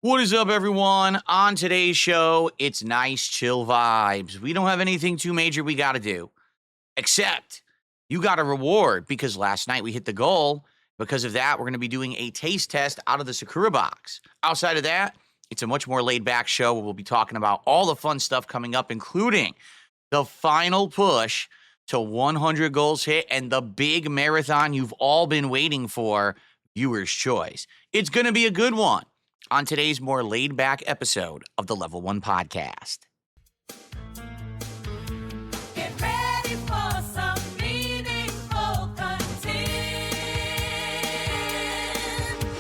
What is up, everyone? On today's show, it's nice, chill vibes. We don't have anything too major we got to do, except you got a reward because last night we hit the goal. Because of that, we're going to be doing a taste test out of the Sakura box. Outside of that, it's a much more laid back show where we'll be talking about all the fun stuff coming up, including the final push to 100 goals hit and the big marathon you've all been waiting for, viewer's choice. It's going to be a good one on today's more laid-back episode of the Level 1 Podcast. Get ready for some meaningful content,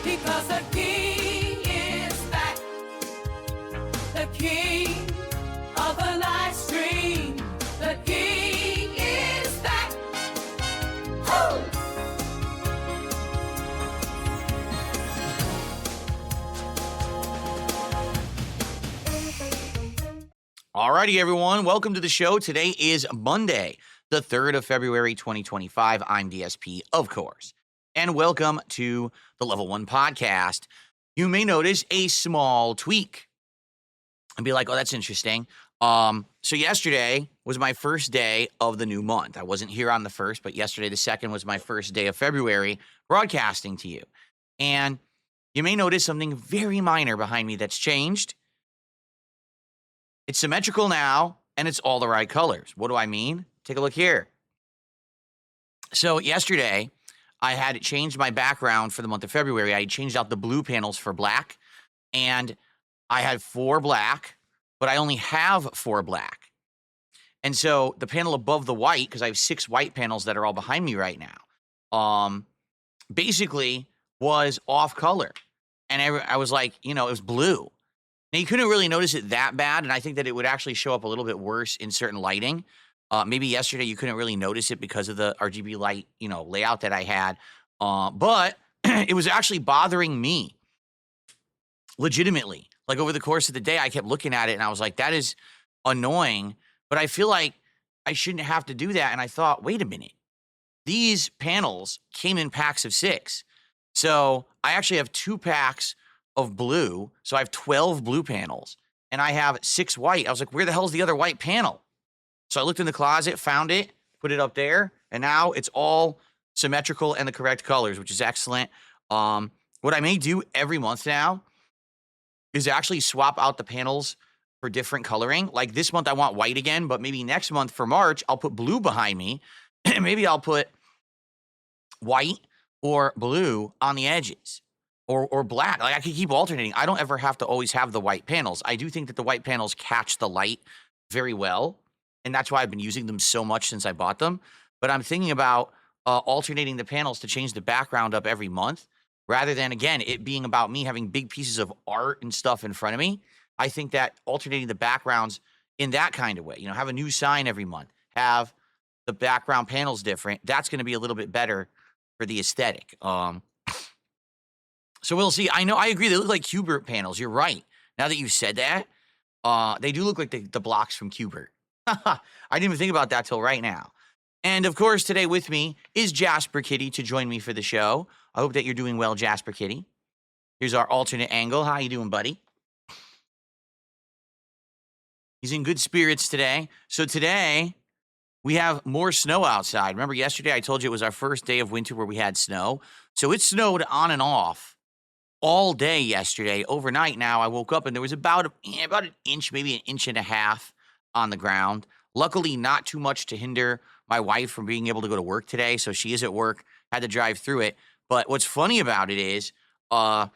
because the king is back, the king of the live stream, the king is back. Woo! Alrighty, everyone. Welcome to the show. Today is Monday, the 3rd of February, 2025. I'm DSP, of course. And welcome to the Level 1 Podcast. You may notice a small tweak and be like, oh, that's interesting. So yesterday was my first day of the new month. I wasn't here on the 1st, but yesterday, the 2nd, was my first day of February broadcasting to you. And you may notice something very minor behind me that's changed. It's symmetrical now, and it's all the right colors. What do I mean? Take a look here. So yesterday, I had changed my background for the month of February. I changed out the blue panels for black, and I had 4 black, but I only have 4 black. And so the panel above the white, because I have 6 white panels that are all behind me right now, basically was off color. And I was like, it was blue. Now, you couldn't really notice it that bad, and I think that it would actually show up a little bit worse in certain lighting. Maybe yesterday you couldn't really notice it because of the RGB light, layout that I had. But it was actually bothering me legitimately. Like, over the course of the day, I kept looking at it, and I was like, that is annoying, but I feel like I shouldn't have to do that. And I thought, wait a minute. These panels came in packs of 6. So I actually have 2 packs of blue, so I have 12 blue panels, and I have 6 white. I was like, where the hell's the other white panel? So I looked in the closet, found it, put it up there, and now it's all symmetrical and the correct colors, which is excellent. What I may do every month now is actually swap out the panels for different coloring. Like this month I want white again, but maybe next month for March, I'll put blue behind me, and maybe I'll put white or blue on the edges. Or black. Like, I could keep alternating. I don't ever have to always have the white panels. I do think that the white panels catch the light very well, and that's why I've been using them so much since I bought them. But I'm thinking about alternating the panels to change the background up every month, rather than, again, it being about me having big pieces of art and stuff in front of me. I think that alternating the backgrounds in that kind of way, have a new sign every month, have the background panels different, that's going to be a little bit better for the aesthetic. So we'll see. I agree. They look like Q*bert panels. You're right. Now that you said that, they do look like the blocks from Q*bert. I didn't even think about that till right now. And of course, today with me is Jasper Kitty to join me for the show. I hope that you're doing well, Jasper Kitty. Here's our alternate angle. How you doing, buddy? He's in good spirits today. So today, we have more snow outside. Remember yesterday I told you it was our first day of winter where we had snow. So it snowed on and off all day yesterday. Overnight now, I woke up and there was about an inch, maybe an inch and a half on the ground. Luckily, not too much to hinder my wife from being able to go to work today. So she is at work, had to drive through it. But what's funny about it is, out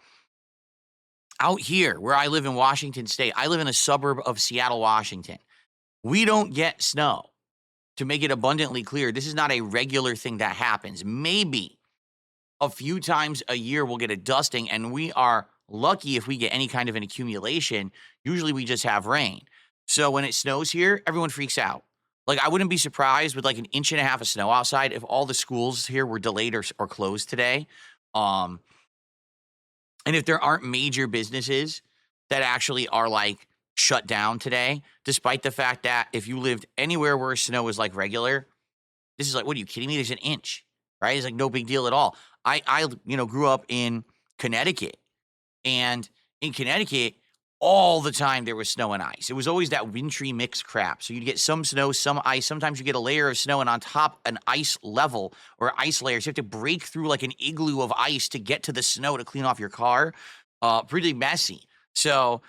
here where I live in Washington State, I live in a suburb of Seattle, Washington. We don't get snow. To make it abundantly clear, this is not a regular thing that happens. Maybe a few times a year we'll get a dusting, and we are lucky if we get any kind of an accumulation. Usually we just have rain. So when it snows here, everyone freaks out. Like, I wouldn't be surprised with like an inch and a half of snow outside if all the schools here were delayed or closed today. And if there aren't major businesses that actually are like shut down today, despite the fact that if you lived anywhere where snow is like regular, this is like, what are you kidding me? There's an inch, right? It's like no big deal at all. I grew up in Connecticut, and in Connecticut, all the time there was snow and ice. It was always that wintry mix crap. So you'd get some snow, some ice. Sometimes you get a layer of snow and on top an ice level or ice layers. You have to break through like an igloo of ice to get to the snow to clean off your car. Pretty messy. So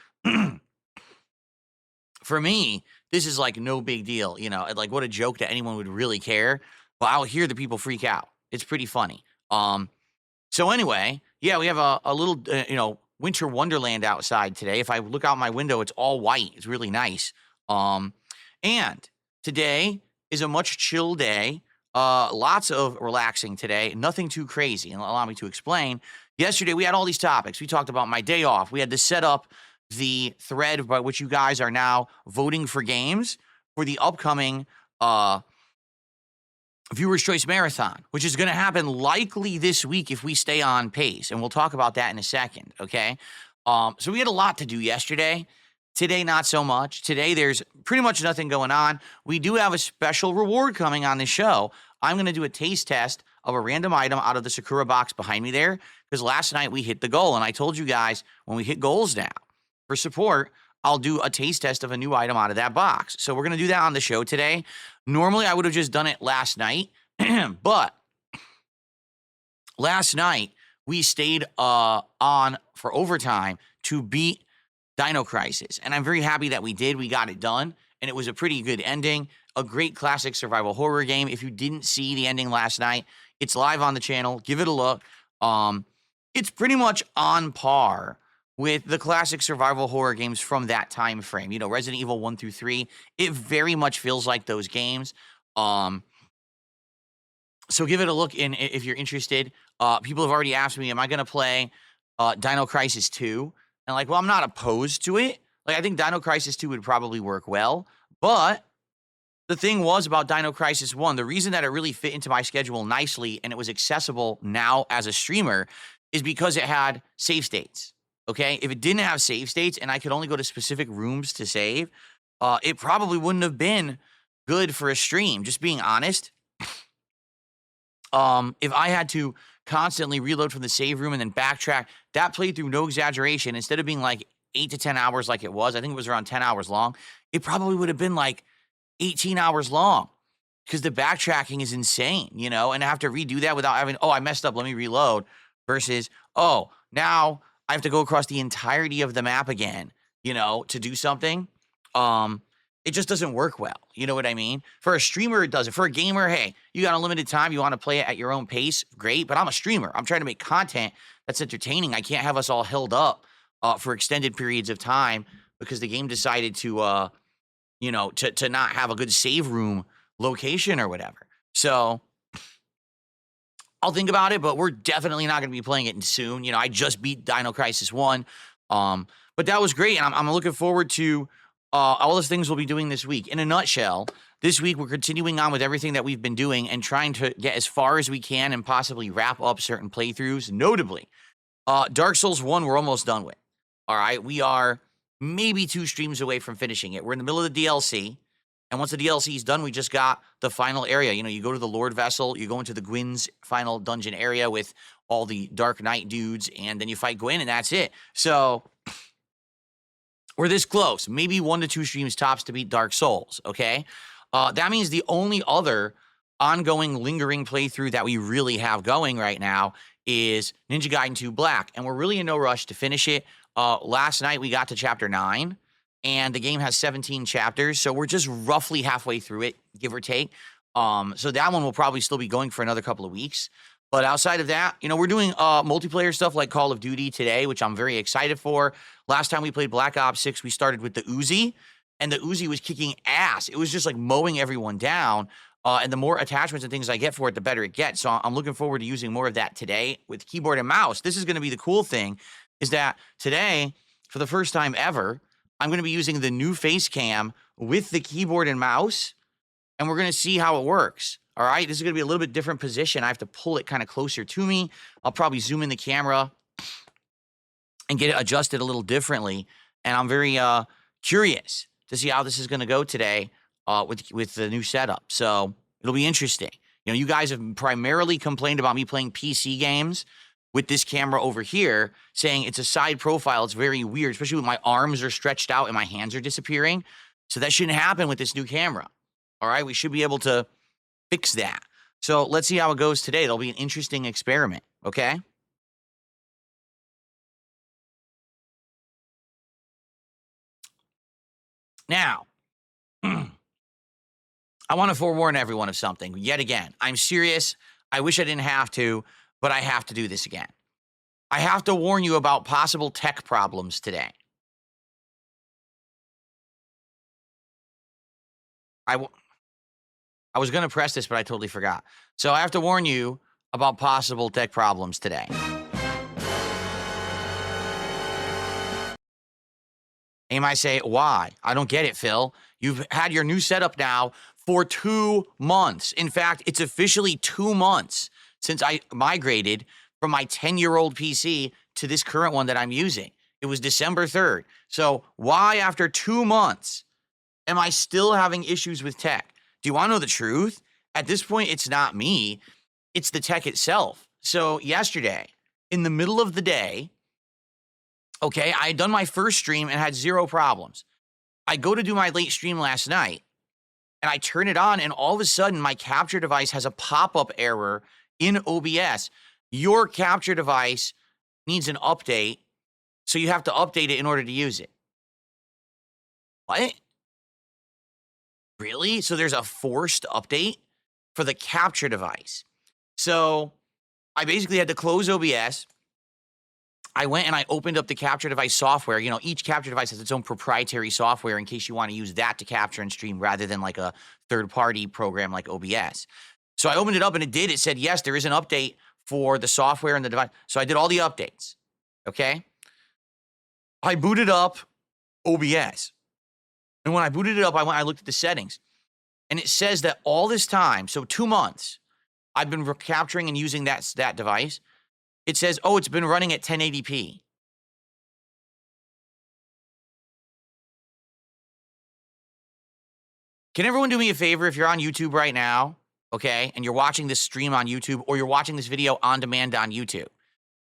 for me, this is like no big deal. Like what a joke that anyone would really care. But I'll hear the people freak out. It's pretty funny. So anyway, yeah, we have a little, winter wonderland outside today. If I look out my window, it's all white. It's really nice. And today is a much chill day. Lots of relaxing today. Nothing too crazy. And allow me to explain. Yesterday, we had all these topics. We talked about my day off. We had to set up the thread by which you guys are now voting for games for the upcoming Viewers' Choice Marathon, which is going to happen likely this week if we stay on pace. And we'll talk about that in a second, okay? So we had a lot to do yesterday. Today, not so much. Today, there's pretty much nothing going on. We do have a special reward coming on the show. I'm going to do a taste test of a random item out of the Sakura box behind me there, because last night we hit the goal. And I told you guys, when we hit goals now for support, I'll do a taste test of a new item out of that box. So we're going to do that on the show today. Normally, I would have just done it last night, but last night we stayed on for overtime to beat Dino Crisis, and I'm very happy that we did. We got it done, and it was a pretty good ending, a great classic survival horror game. If you didn't see the ending last night, it's live on the channel. Give it a look. It's pretty much on par with the classic survival horror games from that time frame. Resident Evil 1 through 3, it very much feels like those games. So give it a look if you're interested. People have already asked me, am I going to play Dino Crisis 2? And I'm not opposed to it. I think Dino Crisis 2 would probably work well. But the thing was about Dino Crisis 1, the reason that it really fit into my schedule nicely and it was accessible now as a streamer is because it had save states. Okay, if it didn't have save states and I could only go to specific rooms to save, it probably wouldn't have been good for a stream, just being honest. If I had to constantly reload from the save room and then backtrack, that playthrough, no exaggeration, instead of being 8 to 10 hours like it was, I think it was around 10 hours long, it probably would have been 18 hours long because the backtracking is insane, and I have to redo that without having, I messed up, let me reload, versus, now I have to go across the entirety of the map again, to do something. It just doesn't work well. You know what I mean? For a streamer, it doesn't. For a gamer, hey, you got unlimited time. You want to play it at your own pace. Great. But I'm a streamer. I'm trying to make content that's entertaining. I can't have us all held up for extended periods of time because the game decided to, to not have a good save room location or whatever. So I'll think about it, but we're definitely not going to be playing it soon. I just beat Dino Crisis 1. But that was great, and I'm looking forward to all those things we'll be doing this week. In a nutshell, this week we're continuing on with everything that we've been doing and trying to get as far as we can and possibly wrap up certain playthroughs. Notably, Dark Souls 1 we're almost done with. All right, we are maybe 2 streams away from finishing it. We're in the middle of the DLC. And once the DLC is done, we just got the final area. You go to the Lord Vessel, you go into the Gwyn's final dungeon area with all the Dark Knight dudes, and then you fight Gwyn, and that's it. So we're this close. Maybe 1 to 2 streams tops to beat Dark Souls, okay? That means the only other ongoing, lingering playthrough that we really have going right now is Ninja Gaiden 2 Black, and we're really in no rush to finish it. Last night, we got to Chapter 9. And the game has 17 chapters, so we're just roughly halfway through it, give or take. So that one will probably still be going for another couple of weeks. But outside of that, we're doing multiplayer stuff like Call of Duty today, which I'm very excited for. Last time we played Black Ops 6, we started with the Uzi, and the Uzi was kicking ass. It was just mowing everyone down. And the more attachments and things I get for it, the better it gets. So I'm looking forward to using more of that today with keyboard and mouse. This is going to be the cool thing, is that today, for the first time ever, I'm going to be using the new face cam with the keyboard and mouse, and we're going to see how it works. All right, this is going to be a little bit different position. I have to pull it kind of closer to me. I'll probably zoom in the camera and get it adjusted a little differently. And I'm very curious to see how this is going to go today with the new setup. So it'll be interesting. You guys have primarily complained about me playing PC games with this camera over here saying it's a side profile. It's very weird, especially when my arms are stretched out and my hands are disappearing. So that shouldn't happen with this new camera. All right, we should be able to fix that. So let's see how it goes today. It'll be an interesting experiment, okay? Now, I want to forewarn everyone of something yet again. I'm serious. I wish I didn't have to, but I have to do this again. I have to warn you about possible tech problems today. I was going to press this, but I totally forgot. So I have to warn you about possible tech problems today. And you might say, why? I don't get it, Phil. You've had your new setup now for 2 months. In fact, it's officially 2 months since I migrated from my 10-year-old PC to this current one that I'm using. It was December 3rd. So why, after 2 months, am I still having issues with tech? Do you want to know the truth? At this point, it's not me. It's the tech itself. So yesterday, in the middle of the day, okay, I had done my first stream and had 0 problems. I go to do my late stream last night, and I turn it on, and all of a sudden, my capture device has a pop-up error in OBS. Your capture device needs an update, so you have to update it in order to use it. What? Really? So there's a forced update for the capture device. So I basically had to close OBS. I went and I opened up the capture device software. You know, each capture device has its own proprietary software in case you want to use that to capture and stream rather than like a third-party program like OBS. So I opened it up and it did. It said, yes, there is an update for the software and the device. So I did all the updates, okay? I booted up OBS. And when I booted it up, I looked at the settings. And it says that all this time, so 2 months, I've been capturing and using that device. It says, oh, it's been running at 1080p. Can everyone do me a favor if you're on YouTube right now, okay, and you're watching this stream on YouTube or you're watching this video on demand on YouTube?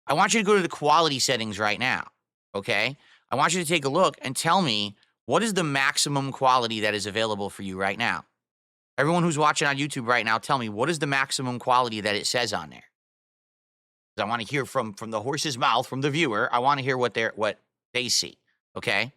I want you to go to the quality settings right now, okay? I want you to take a look and tell me what is the maximum quality that is available for you right now. Everyone who's watching on YouTube right now, tell me what is the maximum quality that it says on there. I want to hear from the horse's mouth, from the viewer. I want to hear what they see, okay?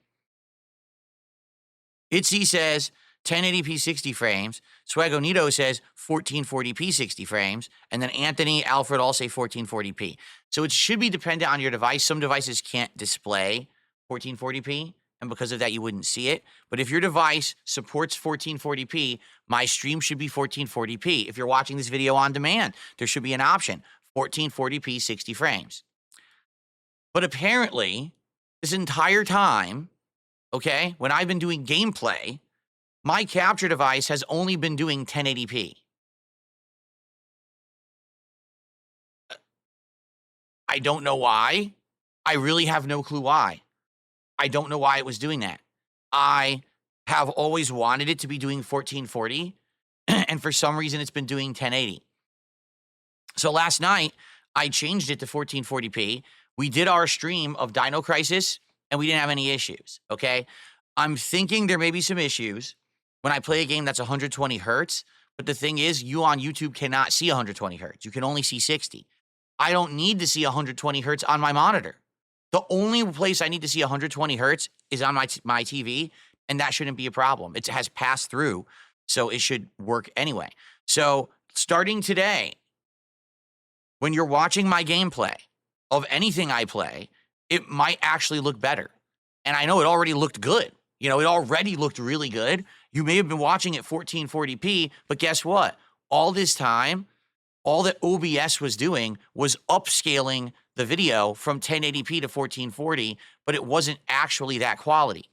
Itzy says 1080p 60 frames. Swagonito says 1440p 60 frames. And then Anthony, Alfred all say 1440p. So it should be dependent on your device. Some devices can't display 1440p, and because of that, you wouldn't see it. But if your device supports 1440p, my stream should be 1440p. If you're watching this video on demand, there should be an option. 1440p 60 frames. But apparently, this entire time, okay, when I've been doing gameplay, my capture device has only been doing 1080p. I don't know why. I really have no clue why. I don't know why it was doing that. I have always wanted it to be doing 1440, and for some reason, it's been doing 1080. So last night, I changed it to 1440p. We did our stream of Dino Crisis, and we didn't have any issues, okay? I'm thinking there may be some issues when I play a game that's 120 hertz, but the thing is, you on YouTube cannot see 120 hertz. You can only see 60. I don't need to see 120 hertz on my monitor. The only place I need to see 120 hertz is on my TV, and that shouldn't be a problem. It has passed through, so it should work anyway. So starting today, when you're watching my gameplay of anything I play, it might actually look better. And I know it already looked good. You know, it already looked really good. You may have been watching it 1440p, but guess what? All this time, all that OBS was doing was upscaling the video from 1080p to 1440, but it wasn't actually that quality.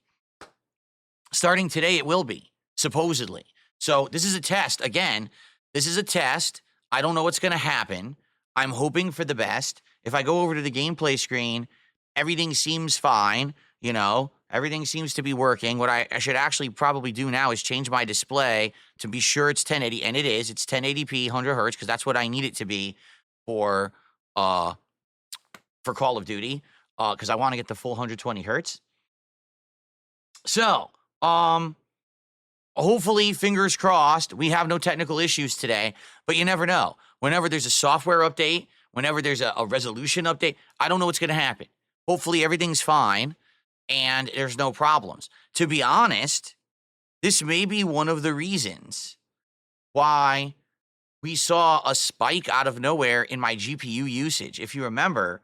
Starting today, it will be, supposedly. So this is a test. Again, this is a test. I don't know what's going to happen. I'm hoping for the best. If I go over to the gameplay screen, everything seems fine. You know, everything seems to be working. What I should actually probably do now is change my display to be sure it's 1080, and it is. It's 1080p, 100 hertz, because that's what I need it to be for for Call of Duty because I want to get the full 120 hertz. So, hopefully, fingers crossed, we have no technical issues today, but you never know. Whenever there's a software update, whenever there's a resolution update, I don't know what's going to happen. Hopefully, everything's fine and there's no problems. To be honest, this may be one of the reasons why we saw a spike out of nowhere in my GPU usage. If you remember,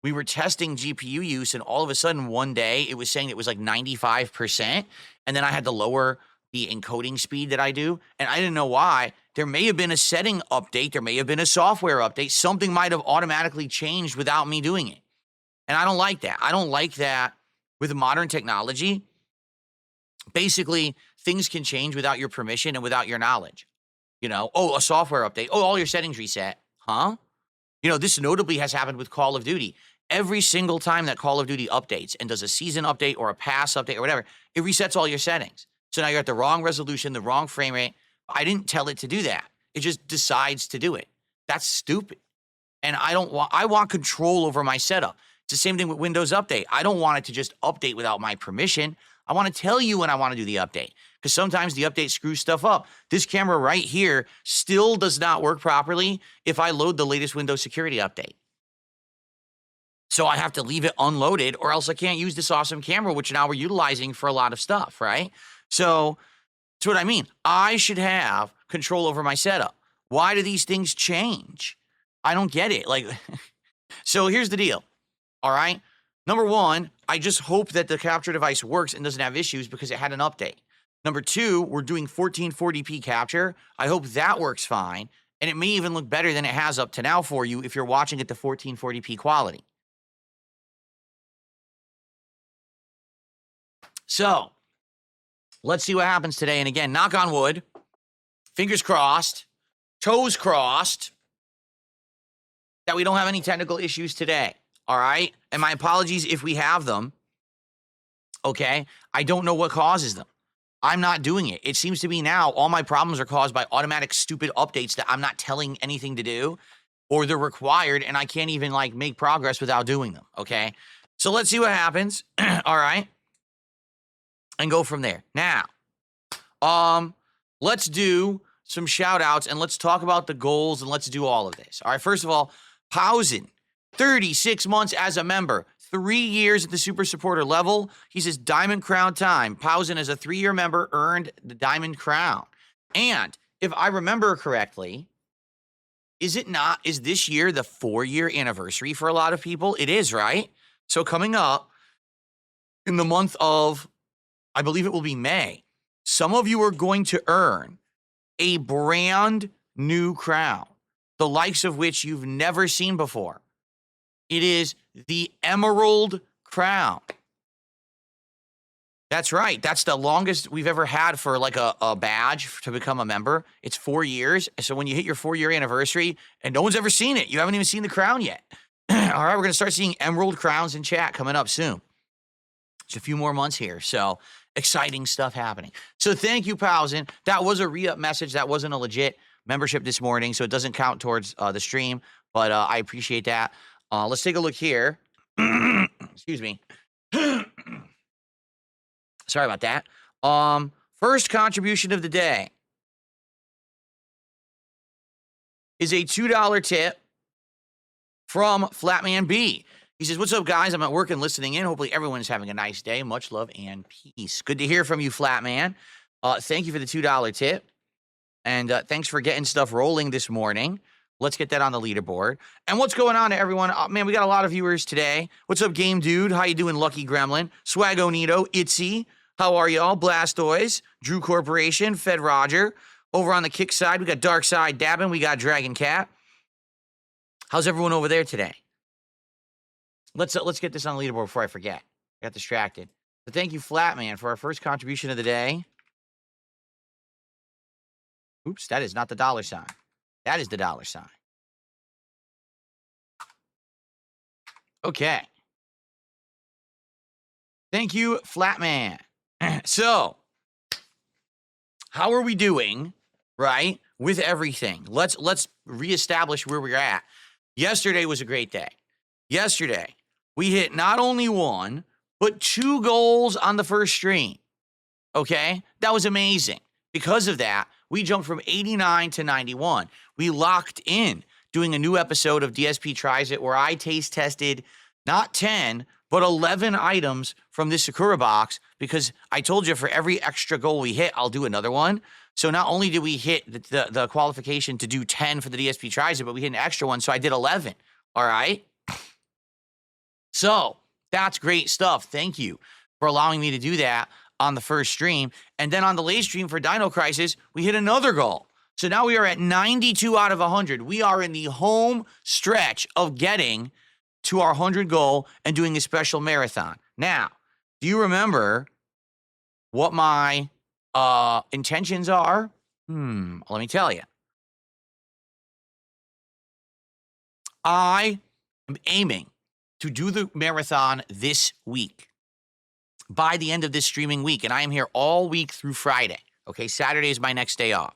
we were testing GPU use, and all of a sudden, one day, it was saying it was like 95%, and then I had to lower the encoding speed that I do, and I didn't know why. There may have been a setting update. There may have been a software update. Something might have automatically changed without me doing it, and I don't like that. I don't like that with modern technology. Basically, things can change without your permission and without your knowledge. You know, oh, a software update. Oh, all your settings reset. Huh? You know, this notably has happened with Call of Duty. Every single time that Call of Duty updates and does a season update or a pass update or whatever, it resets all your settings. So now you're at the wrong resolution, the wrong frame rate. I didn't tell it to do that. It just decides to do it. That's stupid. And I want control over my setup. It's the same thing with Windows Update. I don't want it to just update without my permission. I want to tell you when I want to do the update, because sometimes the update screws stuff up. This camera right here still does not work properly if I load the latest Windows security update. So I have to leave it unloaded, or else I can't use this awesome camera, which now we're utilizing for a lot of stuff, right? So that's what I mean. I should have control over my setup. Why do these things change? I don't get it. Like, so here's the deal. All right. Number one, I just hope that the capture device works and doesn't have issues because it had an update. Number two, we're doing 1440p capture. I hope that works fine. And it may even look better than it has up to now for you if you're watching at the 1440p quality. So let's see what happens today. And again, knock on wood, fingers crossed, toes crossed, that we don't have any technical issues today. All right. And my apologies if we have them. Okay. I don't know what causes them. I'm not doing it. It seems to be now all my problems are caused by automatic stupid updates that I'm not telling anything to do, or they're required and I can't even like make progress without doing them. Okay. So let's see what happens. All right. And go from there. Now, let's do some shout outs and let's talk about the goals and let's do all of this. All right. First of all, Pausen, 36 months as a member, 3 years at the super supporter level. He says Diamond Crown time. Pausen, as a 3-year member, earned the Diamond Crown. And if I remember correctly, is this year the 4-year anniversary for a lot of people? It is, right? So coming up in the month of, I believe it will be May, some of you are going to earn a brand new crown, the likes of which you've never seen before. It is the Emerald Crown. That's right. That's the longest we've ever had for like a badge to become a member. It's 4 years. So when you hit your 4-year anniversary, and no one's ever seen it, you haven't even seen the crown yet. All right, we're going to start seeing Emerald Crowns in chat coming up soon. It's a few more months here. So exciting stuff happening. So thank you, Pausen. That was a re-up message. That wasn't a legit membership this morning, so it doesn't count towards the stream, but I appreciate that. Let's take a look here. Excuse me. Sorry about that. First contribution of the day is a $2 tip from Flatman B. He says, what's up, guys? I'm at work and listening in. Hopefully everyone's having a nice day. Much love and peace. Good to hear from you, Flatman. Thank you for the $2 tip. And thanks for getting stuff rolling this morning. Let's get that on the leaderboard. And what's going on to everyone? Man, we got a lot of viewers today. What's up, Game Dude? How you doing, Lucky Gremlin? Swagonito, Itzy. How are y'all? Blastoise, Drew Corporation, Fed Roger. Over on the kick side, we got Dark Side Dabbing. We got Dragon Cat. How's everyone over there today? Let's get this on the leaderboard before I forget. I got distracted. But thank you, Flatman, for our first contribution of the day. Oops, that is not the dollar sign. That is the dollar sign. Okay. Thank you, Flatman. So, how are we doing, right, with everything? Let's reestablish where we're at. Yesterday was a great day. yesterday, we hit not only one, but 2 goals on the first stream. Okay? That was amazing. Because of that, we jumped from 89 to 91. We locked in doing a new episode of DSP Tries It where I taste tested not 10, but 11 items from this Sakura box because I told you for every extra goal we hit, I'll do another one. So not only did we hit the qualification to do 10 for the DSP Tries It, but we hit an extra one, so I did 11. All right? So that's great stuff. Thank you for allowing me to do that on the first stream. And then on the late stream for Dino Crisis, we hit another goal. So now we are at 92 out of 100. We are in the home stretch of getting to our 100 goal and doing a special marathon. Now, do you remember what my intentions are? Let me tell you. I am aiming to do the marathon this week by the end of this streaming week. And I am here all week through Friday. Okay, Saturday is my next day off.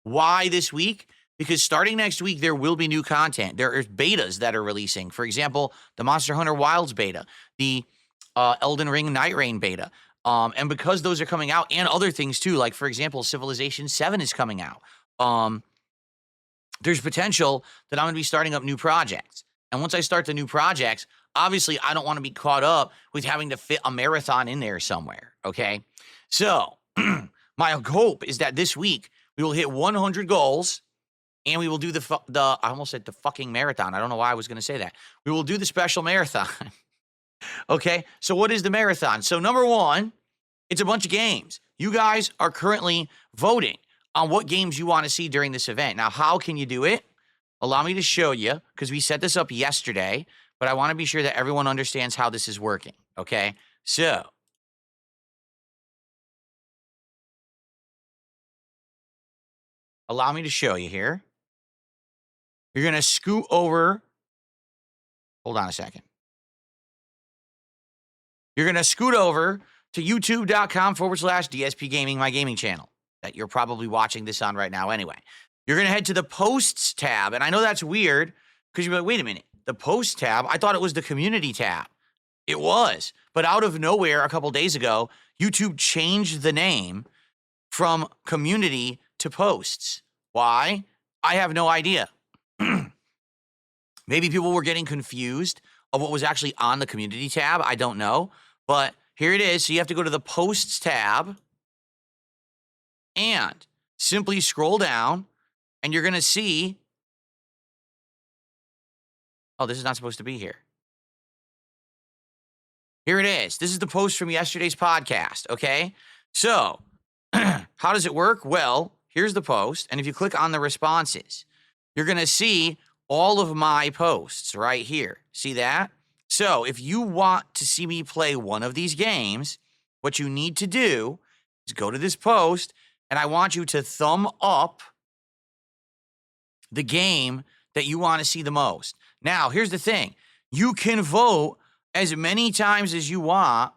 Why this week? Because starting next week, there will be new content. There are betas that are releasing. For example, the Monster Hunter Wilds beta, the Elden Ring Night Rain beta. And because those are coming out and other things too, like for example, Civilization 7 is coming out. There's potential that I'm going to be starting up new projects. And once I start the new projects, obviously I don't want to be caught up with having to fit a marathon in there somewhere, okay? So my hope is that this week we will hit 100 goals and we will do I almost said the fucking marathon. I don't know why I was going to say that. We will do the special marathon. Okay, so what is the marathon? So number one, it's a bunch of games. You guys are currently voting on what games you want to see during this event. Now, how can you do it? Allow me to show you, because we set this up yesterday, but I want to be sure that everyone understands how this is working, okay? So, allow me to show you here. You're going to scoot over. Hold on a second. You're going to scoot over to youtube.com/DSPGaming, my gaming channel that you're probably watching this on right now anyway. You're going to head to the posts tab. And I know that's weird because you're like, wait a minute, the posts tab? I thought it was the community tab. It was. But out of nowhere, a couple days ago, YouTube changed the name from community to posts. Why? I have no idea. Maybe people were getting confused of what was actually on the community tab. I don't know. But here it is. So you have to go to the posts tab and simply scroll down and you're going to see. Oh, this is not supposed to be here. Here it is. This is the post from yesterday's podcast. Okay. So how does it work? Well, here's the post. And if you click on the responses, you're going to see all of my posts right here. See that? So if you want to see me play one of these games, what you need to do is go to this post and I want you to thumb up the game that you want to see the most. Now, here's the thing. You can vote as many times as you want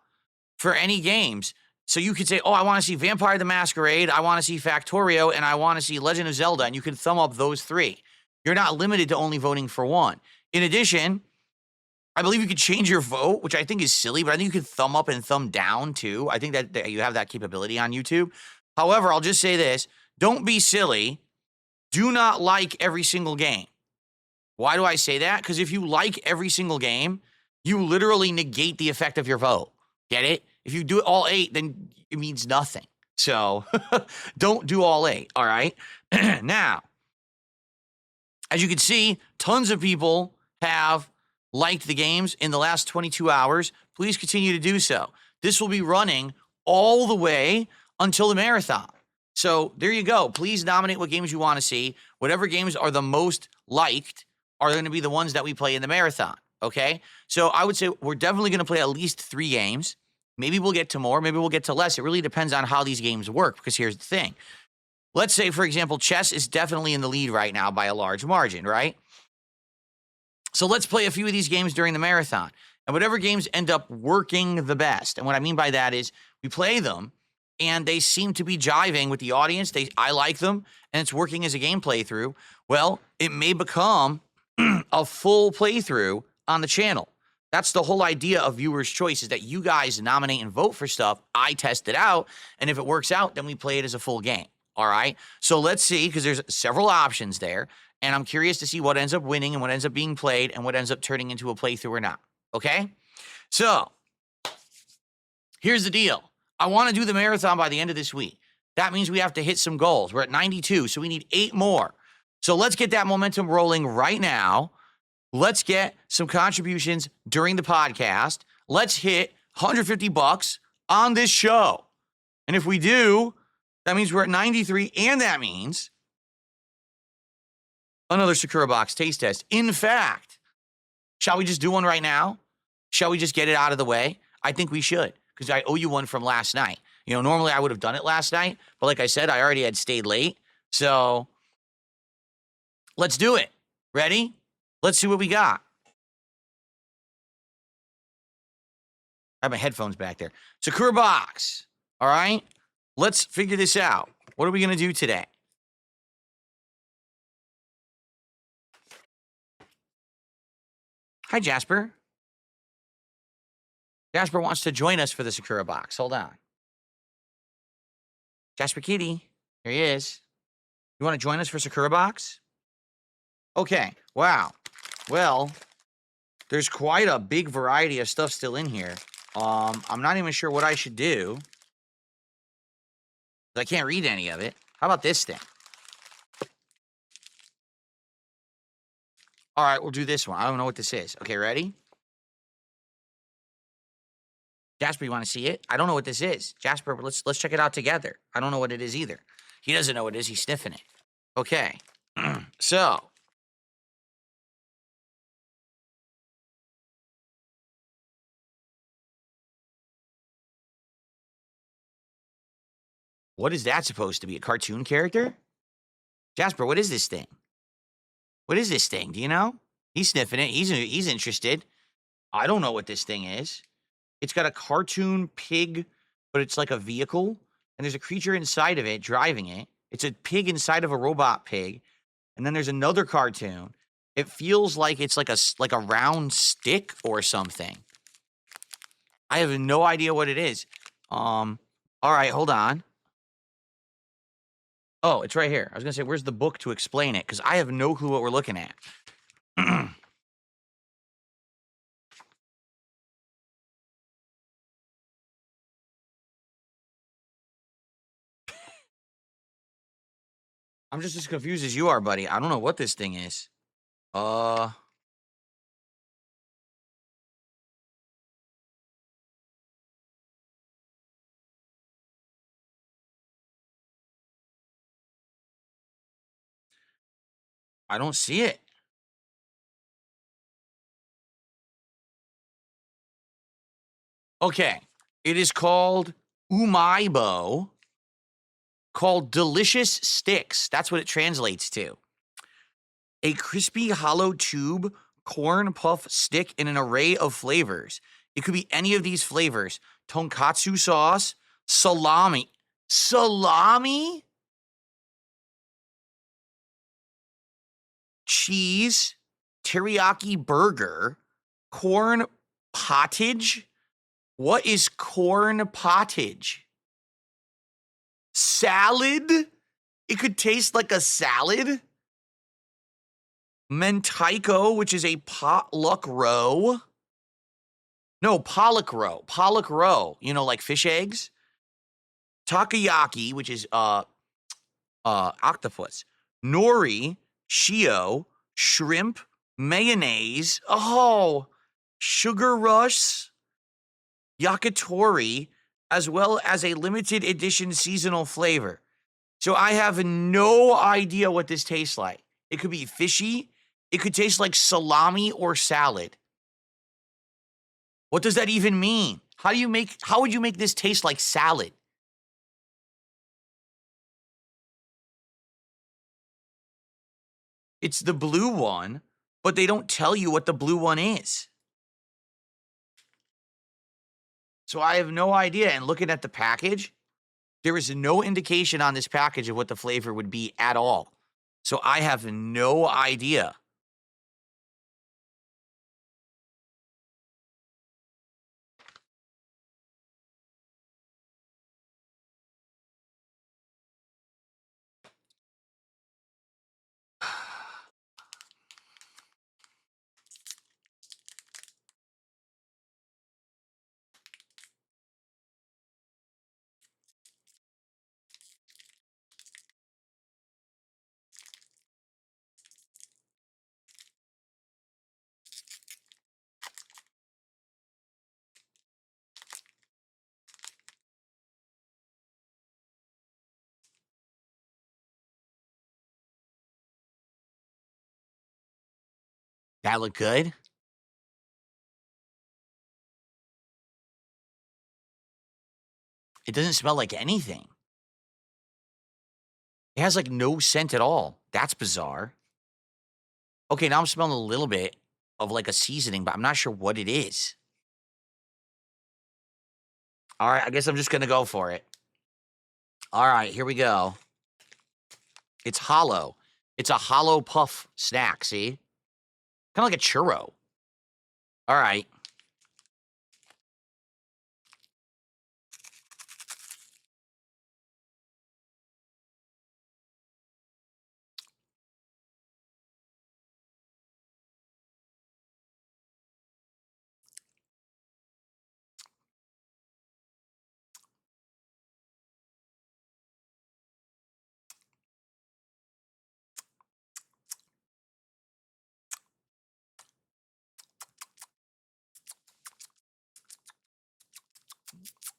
for any games. So you could say, oh, I want to see Vampire the Masquerade, I want to see Factorio, and I want to see Legend of Zelda, and you can thumb up those three. You're not limited to only voting for one. In addition, I believe you could change your vote, which I think is silly, but I think you could thumb up and thumb down too. I think that you have that capability on YouTube. However, I'll just say this. Don't be silly. Do not like every single game. Why do I say that? Because if you like every single game, you literally negate the effect of your vote. Get it? If you do it all 8, then it means nothing. So don't do all 8, all right? Now, as you can see, tons of people have liked the games in the last 22 hours. Please continue to do so. This will be running all the way until the marathon. So there you go. Please nominate what games you want to see. Whatever games are the most liked are going to be the ones that we play in the marathon, okay? So I would say we're definitely going to play at least 3 games. Maybe we'll get to more. Maybe we'll get to less. It really depends on how these games work, because here's the thing. Let's say, for example, chess is definitely in the lead right now by a large margin, right? So let's play a few of these games during the marathon. And whatever games end up working the best. And what I mean by that is we play them and they seem to be jiving with the audience. I like them and it's working as a game playthrough. Well, it may become a full playthrough on the channel. That's the whole idea of viewers' choice, is that you guys nominate and vote for stuff. I test it out, and if it works out, then we play it as a full game. All right? So let's see, because there's several options there, and I'm curious to see what ends up winning and what ends up being played and what ends up turning into a playthrough or not. Okay? So here's the deal. I want to do the marathon by the end of this week. That means we have to hit some goals. We're at 92, so we need 8 more. So let's get that momentum rolling right now. Let's get some contributions during the podcast. Let's hit $150 on this show. And if we do, that means we're at 93, and that means another Sakura box taste test. In fact, shall we just do one right now? Shall we just get it out of the way? I think we should, because I owe you one from last night. You know, normally I would have done it last night, but like I said, I already had stayed late. So let's do it. Ready? Let's see what we got. I have my headphones back there. Sakura box. All right? Let's figure this out. What are we going to do today? Hi, Jasper. Jasper wants to join us for the Sakura box. Hold on. Jasper Kitty. Here he is. You want to join us for Sakura box? Okay. Wow. Well, there's quite a big variety of stuff still in here. I'm not even sure what I should do. I can't read any of it. How about this thing? All right, we'll do this one. I don't know what this is. Okay, ready? Jasper, you want to see it? I don't know what this is. Jasper, let's check it out together. I don't know what it is either. He doesn't know what it is. He's sniffing it. Okay. So. What is that supposed to be? A cartoon character? Jasper, what is this thing? What is this thing? Do you know? He's sniffing it. He's interested. I don't know what this thing is. It's got a cartoon pig, but it's like a vehicle, and there's a creature inside of it driving it. It's a pig inside of a robot pig, and then there's another cartoon. It feels like it's like a round stick or something. I have no idea what it is. All right, hold on. Oh, it's right here. I was gonna say, where's the book to explain it? Because I have no clue what we're looking at. I'm just as confused as you are, buddy. I don't know what this thing is. I'm I don't see it. Okay. It is called Umaibo, called Delicious Sticks. That's what it translates to. A crispy hollow tube corn puff stick in an array of flavors. It could be any of these flavors. Tonkatsu sauce, salami. Salami? Cheese, teriyaki burger, corn pottage. What is corn pottage? Salad? It could taste like a salad. Mentaiko, which is a potluck roe. No, pollock roe. Pollock roe. You know, like fish eggs. Takoyaki, which is octopus. Nori, shio, shrimp, mayonnaise. Oh, sugar rush, yakitori, as well as a limited edition seasonal flavor. So I have no idea what this tastes like. It could be fishy. It could taste like salami or salad. What does that even mean? How would you make this taste like salad? It's the blue one, but they don't tell you what the blue one is. So I have no idea. And looking at the package, there is no indication on this package of what the flavor would be at all. So I have no idea. That look good? It doesn't smell like anything. It has, like, no scent at all. That's bizarre. Okay, now I'm smelling a little bit of, like, a seasoning, but I'm not sure what it is. Alright, I guess I'm just gonna go for it. Alright, here we go. It's hollow. It's a hollow puff snack, see? Kinda like a churro. Alright.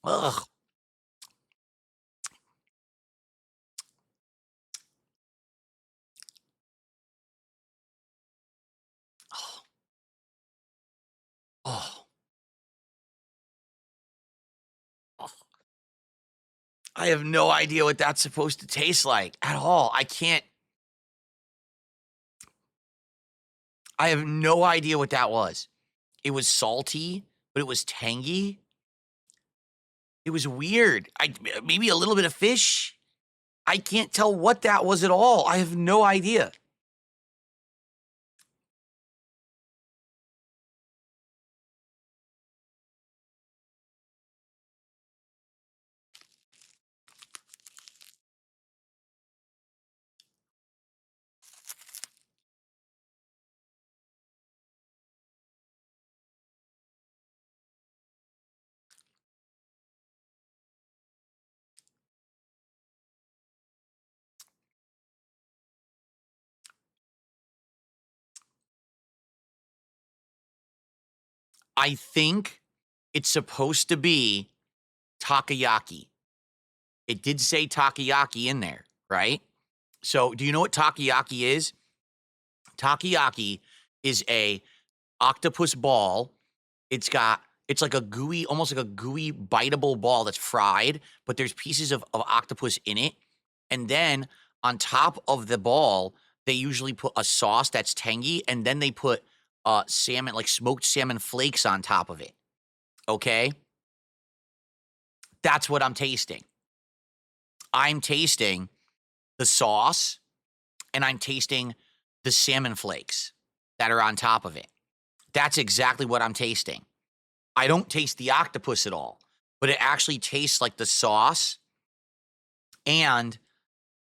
Ugh. Oh. Oh. I have no idea what that's supposed to taste like at all. I have no idea what that was. It was salty, but it was tangy. It was weird. Maybe a little bit of fish. I can't tell what that was at all. I have no idea. I think it's supposed to be takoyaki. It did say takoyaki in there, right? So, do you know what takoyaki is? Takoyaki is a octopus ball. It's like a gooey, almost like a gooey, biteable ball that's fried, but there's pieces of octopus in it. And then on top of the ball, they usually put a sauce that's tangy, and then they put salmon, like smoked salmon flakes on top of it. Okay? That's what I'm tasting. I'm tasting the sauce and I'm tasting the salmon flakes that are on top of it. That's exactly what I'm tasting. I don't taste the octopus at all, but it actually tastes like the sauce and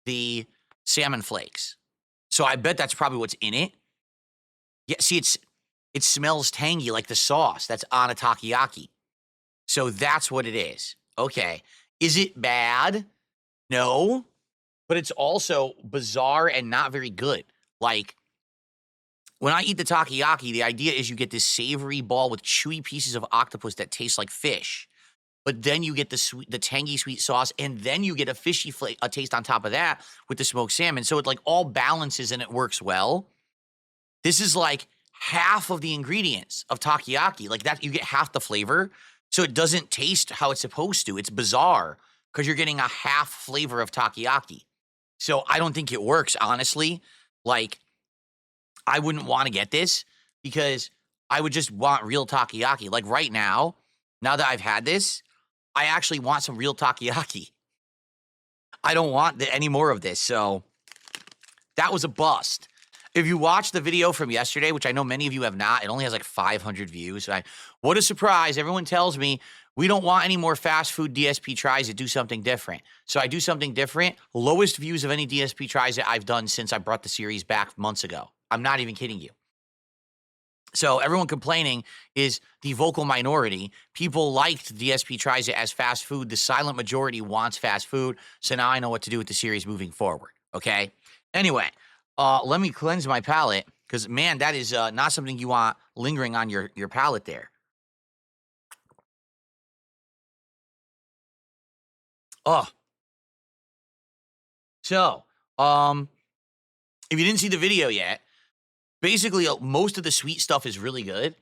the salmon flakes. So I bet that's probably what's in it. Yeah, see, it smells tangy like the sauce that's on a takoyaki. So that's what it is. Okay. Is it bad? No, but it's also bizarre and not very good. Like, when I eat the takoyaki, the idea is you get this savory ball with chewy pieces of octopus that taste like fish. But then you get the tangy sweet sauce, and then you get a fishy a taste on top of that with the smoked salmon. So it like all balances and it works well. This is like half of the ingredients of takoyaki. Like that, you get half the flavor. So it doesn't taste how it's supposed to. It's bizarre because you're getting a half flavor of takoyaki. So I don't think it works, honestly. Like, I wouldn't want to get this because I would just want real takoyaki. Like right now that I've had this, I actually want some real takoyaki. I don't want any more of this. So that was a bust. If you watched the video from yesterday, which I know many of you have not, it only has like 500 views. What a surprise. Everyone tells me we don't want any more fast food DSP tries to do something different. So I do something different. Lowest views of any DSP tries that I've done since I brought the series back months ago. I'm not even kidding you. So everyone complaining is the vocal minority. People liked DSP tries it as fast food. The silent majority wants fast food. So now I know what to do with the series moving forward. Okay. Anyway, let me cleanse my palate because, man, that is not something you want lingering on your palate there. Oh. So, if you didn't see the video yet, basically most of the sweet stuff is really good.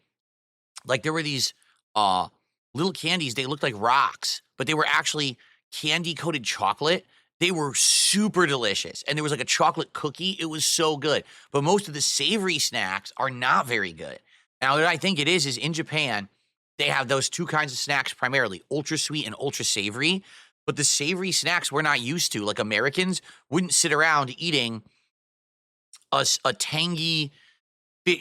Like there were these little candies, they looked like rocks, but they were actually candy coated chocolate. They were super delicious. And there was like a chocolate cookie. It was so good. But most of the savory snacks are not very good. Now, what I think it is in Japan, they have those two kinds of snacks primarily, ultra sweet and ultra savory. But the savory snacks we're not used to, like Americans wouldn't sit around eating a tangy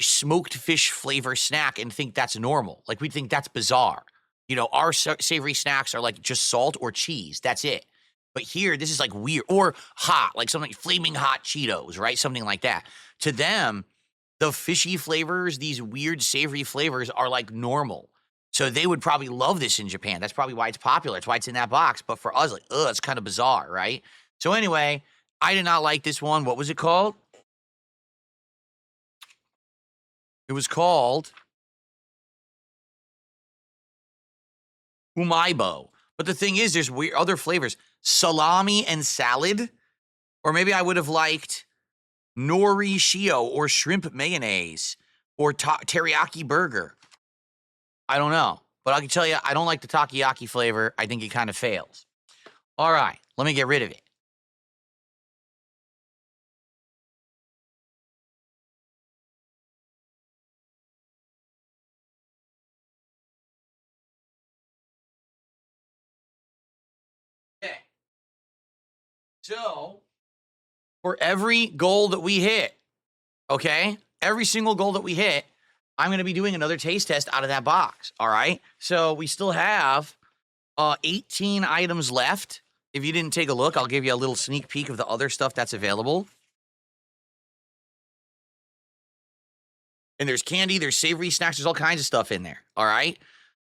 smoked fish flavor snack and think that's normal. Like we'd think that's bizarre. You know, our savory snacks are like just salt or cheese. That's it. But here, this is like weird or hot, like something flaming hot Cheetos, right? Something like that. To them, the fishy flavors, these weird savory flavors are like normal. So they would probably love this in Japan. That's probably why it's popular. It's why it's in that box. But for us, like, it's kind of bizarre, right? So anyway, I did not like this one. What was it called? It was called Umaibo. But the thing is, there's weird other flavors. Salami and salad. Or maybe I would have liked nori shio or shrimp mayonnaise or teriyaki burger. I don't know. But I can tell you, I don't like the takoyaki flavor. I think it kind of fails. All right, let me get rid of it. Okay. So, for every goal that we hit, okay, every single goal that we hit, I'm going to be doing another taste test out of that box, all right? So we still have 18 items left. If you didn't take a look, I'll give you a little sneak peek of the other stuff that's available. And there's candy, there's savory snacks, there's all kinds of stuff in there, all right?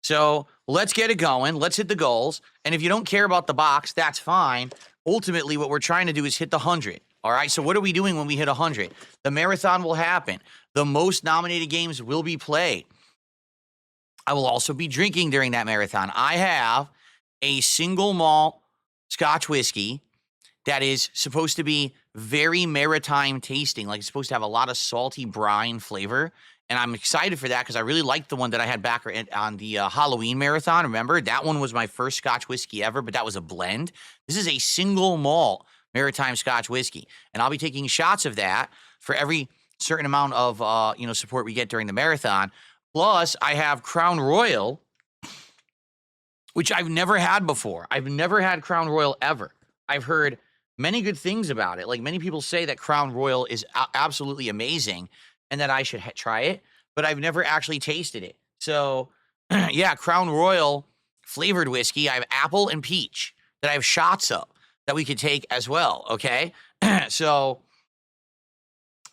So let's get it going. Let's hit the goals. And if you don't care about the box, that's fine. Ultimately, what we're trying to do is hit the 100. All right, so what are we doing when we hit 100? The marathon will happen. The most nominated games will be played. I will also be drinking during that marathon. I have a single malt Scotch whiskey that is supposed to be very maritime tasting. Like it's supposed to have a lot of salty brine flavor. And I'm excited for that because I really liked the one that I had back on the Halloween marathon. Remember, that one was my first Scotch whiskey ever, but that was a blend. This is a single malt maritime Scotch whiskey. And I'll be taking shots of that for every certain amount of support we get during the marathon. Plus, I have Crown Royal, which I've never had before. I've never had Crown Royal ever. I've heard many good things about it. Like many people say that Crown Royal is absolutely amazing and that I should try it, but I've never actually tasted it. So, yeah, Crown Royal flavored whiskey. I have apple and peach that I have shots of that we could take as well, okay? So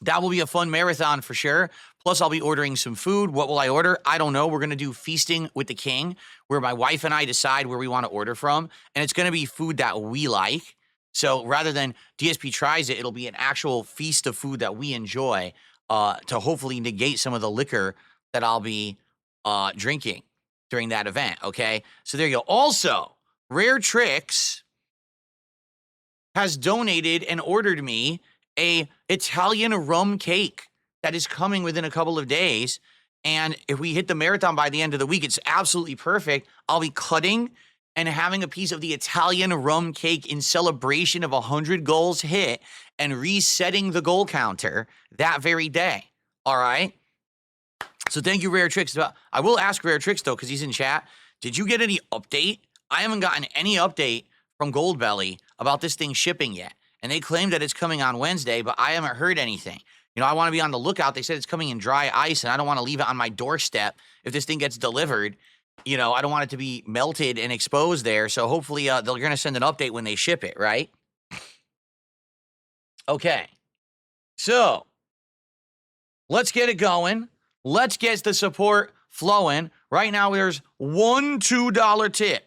that will be a fun marathon for sure. Plus, I'll be ordering some food. What will I order? I don't know. We're going to do Feasting with the King, where my wife and I decide where we want to order from, and it's going to be food that we like. So rather than DSP tries it, it'll be an actual feast of food that we enjoy to hopefully negate some of the liquor that I'll be drinking during that event, okay? So there you go. Also, Rare Tricks has donated and ordered me a Italian rum cake that is coming within a couple of days. And if we hit the marathon by the end of the week, it's absolutely perfect. I'll be cutting and having a piece of the Italian rum cake in celebration of 100 goals hit and resetting the goal counter that very day. All right? So thank you, Rare Tricks. I will ask Rare Tricks, though, because he's in chat. Did you get any update? I haven't gotten any update from Goldbelly about this thing shipping yet. And they claim that it's coming on Wednesday, but I haven't heard anything. You know, I want to be on the lookout. They said it's coming in dry ice, and I don't want to leave it on my doorstep if this thing gets delivered. You know, I don't want it to be melted and exposed there. So hopefully they're going to send an update when they ship it, right? Okay. So let's get it going. Let's get the support flowing. Right now, there's one $2 tip.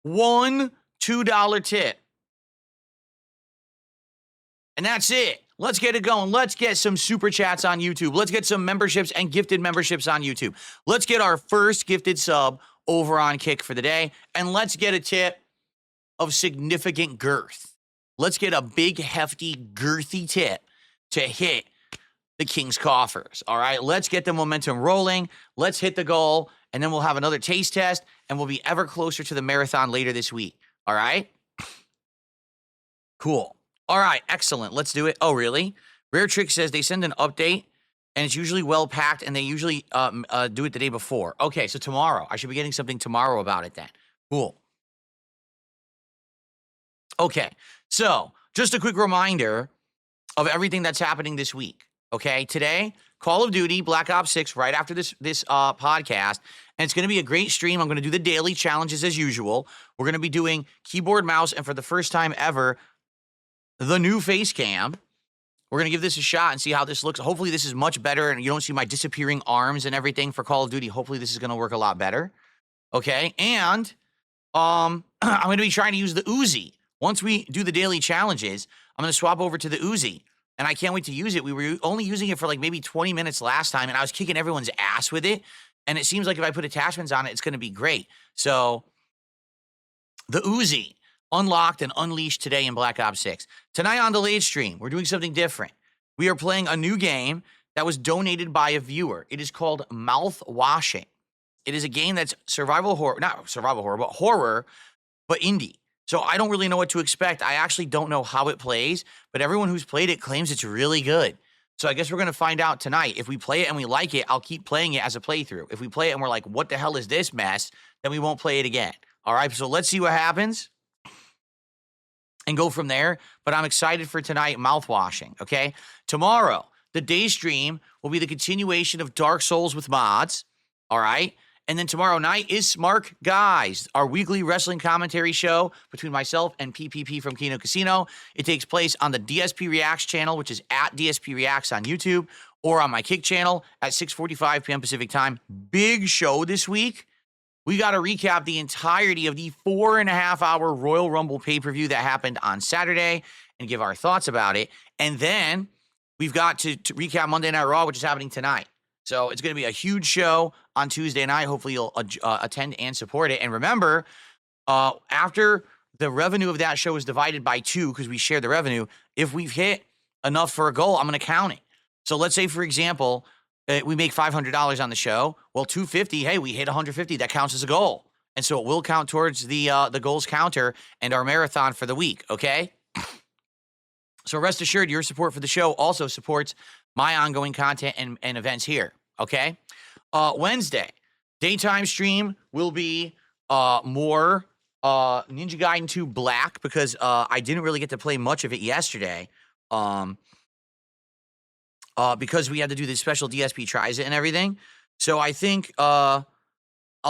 One $2 tip. And that's it. Let's get it going. Let's get some super chats on YouTube. Let's get some memberships and gifted memberships on YouTube. Let's get our first gifted sub over on Kick for the day. And let's get a tip of significant girth. Let's get a big, hefty, girthy tip to hit the King's Coffers. All right, let's get the momentum rolling. Let's hit the goal, and then we'll have another taste test, and we'll be ever closer to the marathon later this week. All right? Cool. All right, excellent. Let's do it. Oh, really? Rare Trick says they send an update, and it's usually well packed, and they usually do it the day before. Okay, so tomorrow. I should be getting something tomorrow about it then. Cool. Okay, so just a quick reminder of everything that's happening this week. Okay, today, Call of Duty Black Ops 6 right after this podcast, and it's going to be a great stream. I'm going to do the daily challenges as usual. We're going to be doing keyboard, mouse, and for the first time ever, the new face cam. We're going to give this a shot and see how this looks. Hopefully this is much better and you don't see my disappearing arms and everything for Call of Duty. Hopefully this is going to work a lot better. Okay, and I'm going to be trying to use the Uzi. Once we do the daily challenges, I'm going to swap over to the Uzi, and I can't wait to use it. We were only using it for like maybe 20 minutes last time, and I was kicking everyone's ass with it, and it seems like if I put attachments on it, it's going to be great. So the Uzi unlocked and unleashed today in Black Ops 6. Tonight on the late stream, we're doing something different. We are playing a new game that was donated by a viewer. It is called Mouth Washing. It is a game that's survival horror, not survival horror, but horror, but indie. So I don't really know what to expect. I actually don't know how it plays, but everyone who's played it claims it's really good. So I guess we're going to find out tonight. If we play it and we like it, I'll keep playing it as a playthrough. If we play it and we're like, what the hell is this mess? Then we won't play it again. All right, so let's see what happens and go from there. But I'm excited for tonight, mouthwashing, okay? Tomorrow, the day stream will be the continuation of Dark Souls with mods, all right? And then tomorrow night is Smart Guys, our weekly wrestling commentary show between myself and PPP from Kino Casino. It takes place on the DSP Reacts channel, which is at DSP Reacts on YouTube, or on my Kick channel at 6:45 p.m. Pacific time. Big show this week. We got to recap the entirety of the 4.5-hour Royal Rumble pay-per-view that happened on Saturday and give our thoughts about it. And then we've got to recap Monday Night Raw, which is happening tonight. So it's going to be a huge show on Tuesday night. Hopefully you'll attend and support it. And remember, after the revenue of that show is divided by 2, because we share the revenue, if we've hit enough for a goal, I'm going to count it. So let's say, for example, we make $500 on the show. Well, $250, hey, we hit $150. That counts as a goal. And so it will count towards the goals counter and our marathon for the week, okay? So rest assured, your support for the show also supports my ongoing content and events here, okay? Wednesday, daytime stream will be more Ninja Gaiden 2 Black, because I didn't really get to play much of it yesterday because we had to do this special DSP tries it and everything. So I think I'll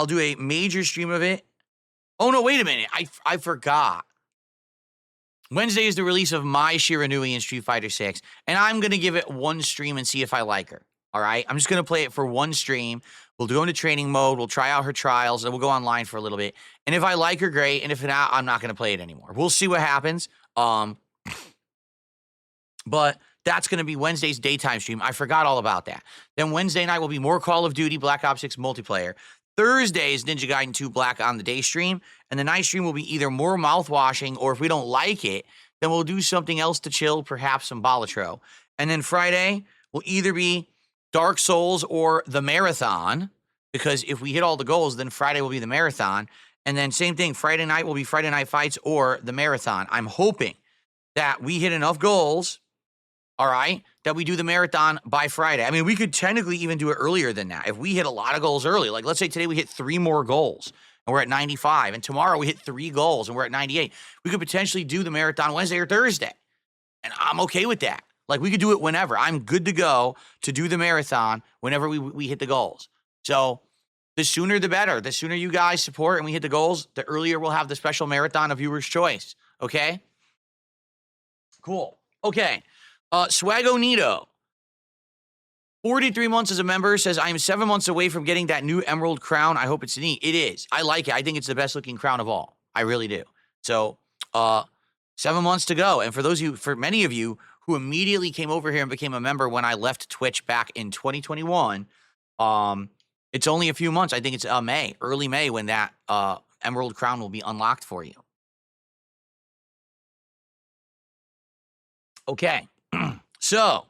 do a major stream of it. Oh, no, wait a minute. I forgot. Wednesday is the release of my Shiranui in Street Fighter 6, and I'm going to give it one stream and see if I like her, all right? I'm just going to play it for one stream. We'll go into training mode. We'll try out her trials, and we'll go online for a little bit. And if I like her, great. And if not, I'm not going to play it anymore. We'll see what happens. But that's going to be Wednesday's daytime stream. I forgot all about that. Then Wednesday night will be more Call of Duty Black Ops 6 multiplayer. Thursday is Ninja Gaiden 2 Black on the day stream, and the night stream will be either more mouthwashing, or if we don't like it, then we'll do something else to chill, perhaps some Balatro. And then Friday will either be Dark Souls or the marathon, because if we hit all the goals, then Friday will be the marathon. And then same thing, Friday night will be Friday Night Fights or the marathon. I'm hoping that we hit enough goals, all right, that we do the marathon by Friday. I mean, we could technically even do it earlier than that. If we hit a lot of goals early, like let's say today we hit 3 more goals and we're at 95, and tomorrow we hit 3 goals and we're at 98, we could potentially do the marathon Wednesday or Thursday. And I'm okay with that. Like, we could do it whenever. I'm good to go to do the marathon whenever we hit the goals. So the sooner the better. The sooner you guys support and we hit the goals, the earlier we'll have the special marathon of viewer's choice. Okay? Cool. Okay. Swagonito, 43 months as a member, says, I am 7 months away from getting that new emerald crown. I hope it's neat. It is. I like it. I think it's the best looking crown of all. I really do. So, 7 months to go. And for many of you who immediately came over here and became a member when I left Twitch back in 2021, it's only a few months. I think it's early May, when that emerald crown will be unlocked for you. Okay. So,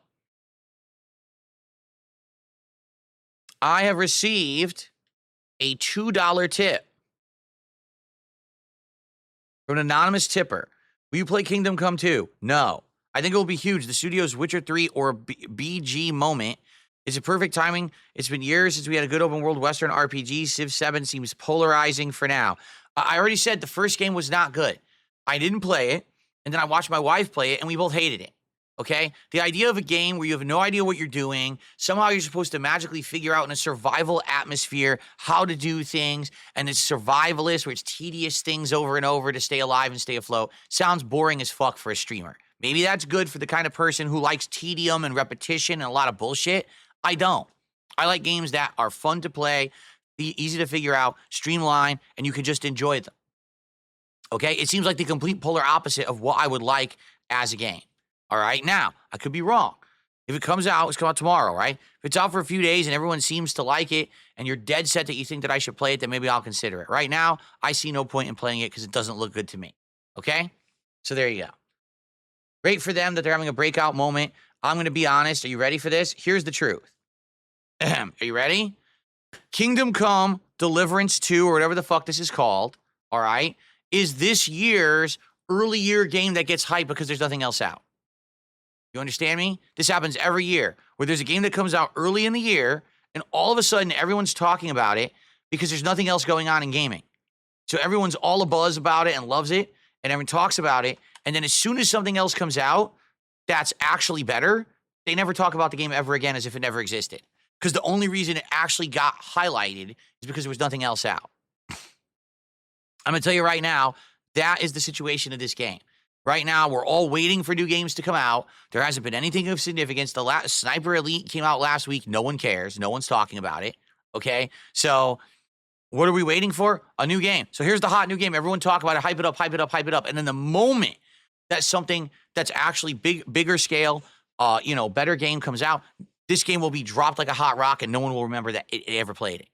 I have received a $2 tip from an anonymous tipper. Will you play Kingdom Come 2? No. I think it will be huge. The studio's Witcher 3 or BG moment is a perfect timing. It's been years since we had a good open world Western RPG. Civ 7 seems polarizing for now. I already said the first game was not good. I didn't play it, and then I watched my wife play it, and we both hated it. Okay? The idea of a game where you have no idea what you're doing, somehow you're supposed to magically figure out in a survival atmosphere how to do things, and it's survivalist where it's tedious things over and over to stay alive and stay afloat, sounds boring as fuck for a streamer. Maybe that's good for the kind of person who likes tedium and repetition and a lot of bullshit. I don't. I like games that are fun to play, easy to figure out, streamline, and you can just enjoy them. Okay? It seems like the complete polar opposite of what I would like as a game. All right. Now, I could be wrong. If it comes out, it's coming out tomorrow, right? If it's out for a few days and everyone seems to like it and you're dead set that you think that I should play it, then maybe I'll consider it. Right now, I see no point in playing it because it doesn't look good to me. Okay? So there you go. Great for them that they're having a breakout moment. I'm going to be honest. Are you ready for this? Here's the truth. Are you ready? Kingdom Come Deliverance 2 or whatever the fuck this is called, all right, is this year's early year game that gets hyped because there's nothing else out. You understand me? This happens every year where there's a game that comes out early in the year and all of a sudden everyone's talking about it because there's nothing else going on in gaming. So everyone's all abuzz about it and loves it and everyone talks about it. And then as soon as something else comes out that's actually better, they never talk about the game ever again as if it never existed. Because the only reason it actually got highlighted is because there was nothing else out. I'm going to tell you right now, that is the situation of this game. Right now, we're all waiting for new games to come out. There hasn't been anything of significance. The last Sniper Elite came out last week. No one cares. No one's talking about it. Okay? So what are we waiting for? A new game. So here's the hot new game. Everyone talk about it. Hype it up, hype it up, hype it up. And then the moment that something that's actually bigger scale, better game comes out, this game will be dropped like a hot rock and no one will remember that it ever played it.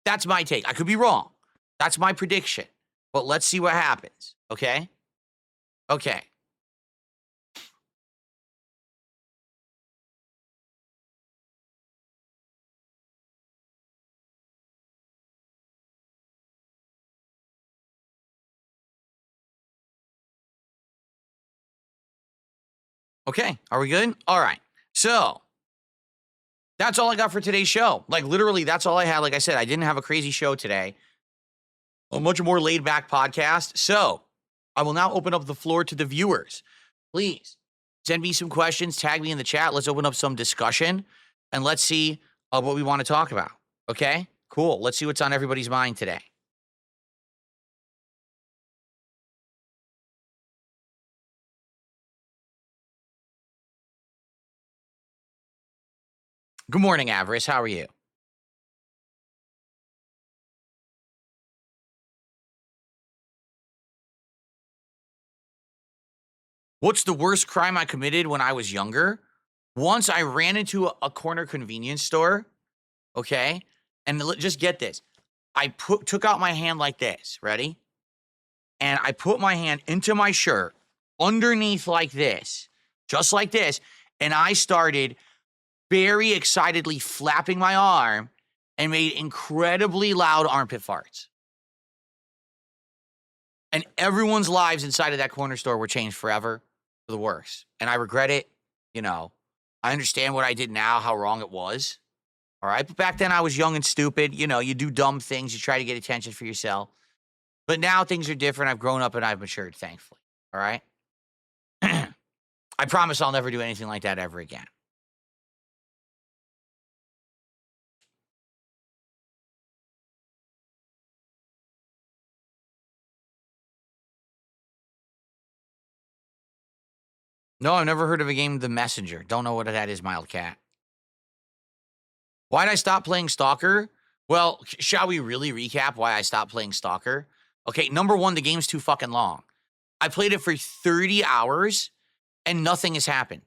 That's my take. I could be wrong. That's my prediction. But let's see what happens. Okay? Okay. Okay. Are we good? All right. So that's all I got for today's show. Like literally, that's all I had. Like I said, I didn't have a crazy show today. A much more laid back podcast. So I will now open up the floor to the viewers. Please send me some questions, tag me in the chat. Let's open up some discussion and let's see what we want to talk about. Okay, cool. Let's see what's on everybody's mind today. Good morning, Avarice. How are you? What's the worst crime I committed when I was younger? Once I ran into a corner convenience store, okay? And just get this. I took out my hand like this, ready? And I put my hand into my shirt underneath like this, just like this, and I started very excitedly flapping my arm and made incredibly loud armpit farts. And everyone's lives inside of that corner store were changed forever for the worse. And I regret it. I understand what I did now, how wrong it was. All right. But back then I was young and stupid. You do dumb things. You try to get attention for yourself. But now things are different. I've grown up and I've matured, thankfully. All right. I promise I'll never do anything like that ever again. No, I've never heard of a game, The Messenger. Don't know what that is, Mild Cat. Why did I stop playing Stalker? Well, shall we really recap why I stopped playing Stalker? Okay, number one, the game's too fucking long. I played it for 30 hours and nothing has happened.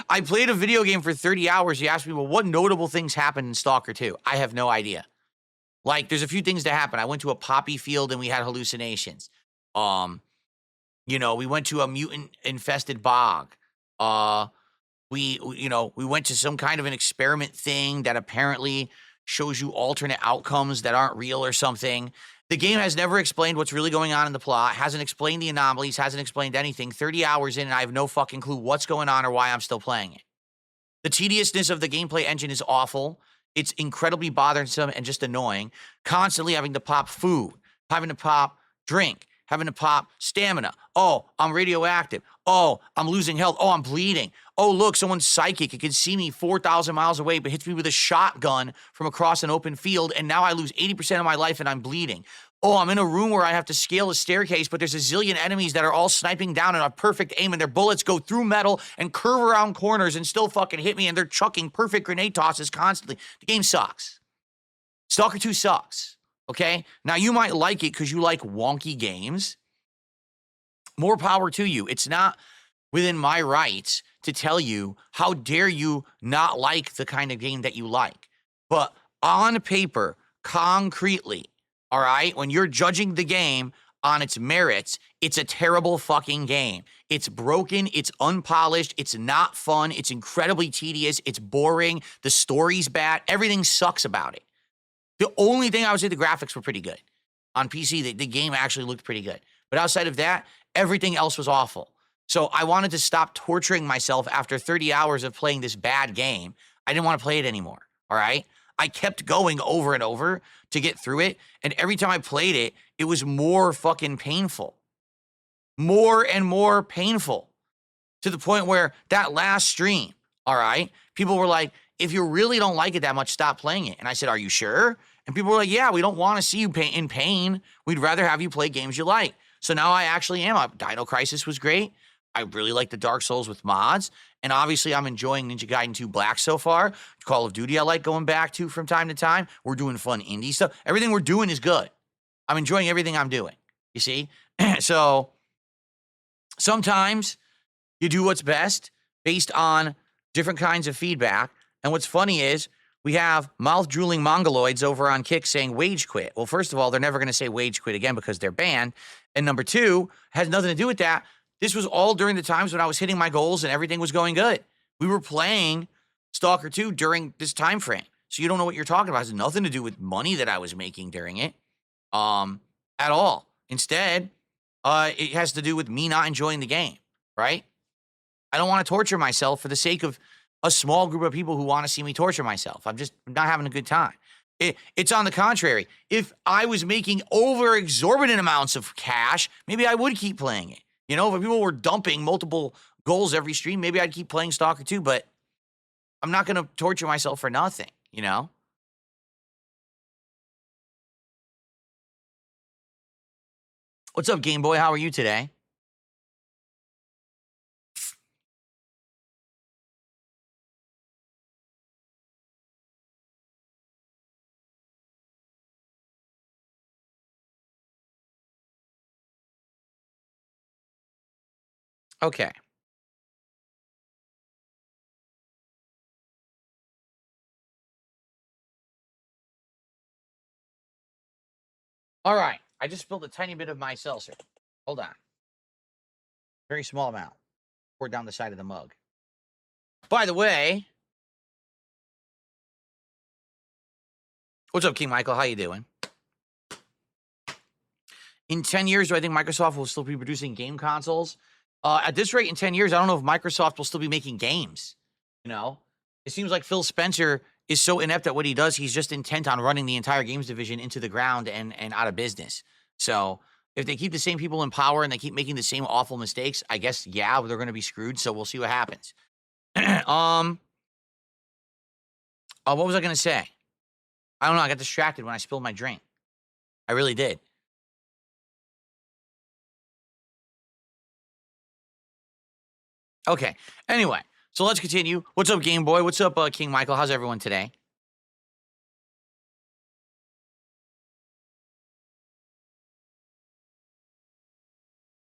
I played a video game for 30 hours. You asked me, well, what notable things happened in Stalker 2? I have no idea. Like, there's a few things that happened. I went to a poppy field and we had hallucinations. We went to a mutant-infested bog. We went to some kind of an experiment thing that apparently shows you alternate outcomes that aren't real or something. The game has never explained what's really going on in the plot, hasn't explained the anomalies, hasn't explained anything. 30 hours in, and I have no fucking clue what's going on or why I'm still playing it. The tediousness of the gameplay engine is awful. It's incredibly bothersome and just annoying. Constantly having to pop food, having to pop drink, having to pop stamina. Oh, I'm radioactive. Oh, I'm losing health. Oh, I'm bleeding. Oh, look, someone's psychic. It can see me 4,000 miles away, but hits me with a shotgun from across an open field, and now I lose 80% of my life and I'm bleeding. Oh, I'm in a room where I have to scale a staircase, but there's a zillion enemies that are all sniping down in a perfect aim, and their bullets go through metal and curve around corners and still fucking hit me, and they're chucking perfect grenade tosses constantly. The game sucks. Stalker 2 sucks, okay? Now, you might like it because you like wonky games. More power to you. It's not within my rights to tell you how dare you not like the kind of game that you like. But on paper, concretely, all right, when you're judging the game on its merits, it's a terrible fucking game. It's broken, it's unpolished, it's not fun, it's incredibly tedious, it's boring, the story's bad, everything sucks about it. The only thing I would say, the graphics were pretty good. On PC, the game actually looked pretty good. But outside of that, everything else was awful. So I wanted to stop torturing myself after 30 hours of playing this bad game. I didn't want to play it anymore, all right? I kept going over and over to get through it, and every time I played it, it was more fucking painful. More and more painful. To the point where that last stream, all right, people were like, if you really don't like it that much, stop playing it. And I said, are you sure? And people were like, yeah, we don't want to see you in pain. We'd rather have you play games you like. So now I actually am. Dino Crisis was great. I really like the Dark Souls with mods. And obviously, I'm enjoying Ninja Gaiden 2 Black so far. Call of Duty I like going back to from time to time. We're doing fun indie stuff. Everything we're doing is good. I'm enjoying everything I'm doing. You see? So sometimes you do what's best based on different kinds of feedback. And what's funny is we have mouth-drooling mongoloids over on Kick saying wage quit. Well, first of all, they're never going to say wage quit again because they're banned. And number two, has nothing to do with that. This was all during the times when I was hitting my goals and everything was going good. We were playing Stalker 2 during this time frame. So you don't know what you're talking about. It has nothing to do with money that I was making during it at all. Instead, it has to do with me not enjoying the game, right? I don't want to torture myself for the sake of a small group of people who want to see me torture myself. I'm just not having a good time. It's on the contrary. If I was making over exorbitant amounts of cash, maybe I would keep playing it. You know, if people were dumping multiple goals every stream, maybe I'd keep playing Stalker 2, but I'm not going to torture myself for nothing, you know? What's up, Game Boy? How are you today? Okay. All right. I just spilled a tiny bit of my seltzer. Hold on. Very small amount. Poured down the side of the mug. By the way, what's up, King Michael? How you doing? In 10 years, do I think Microsoft will still be producing game consoles? At this rate, in 10 years, I don't know if Microsoft will still be making games. You know, it seems like Phil Spencer is so inept at what he does. He's just intent on running the entire games division into the ground and out of business. So if they keep the same people in power and they keep making the same awful mistakes, I guess, yeah, they're going to be screwed. So we'll see what happens. What was I going to say? I don't know. I got distracted when I spilled my drink. I really did. Okay. Anyway, so let's continue. What's up, Game Boy? What's up, King Michael? How's everyone today?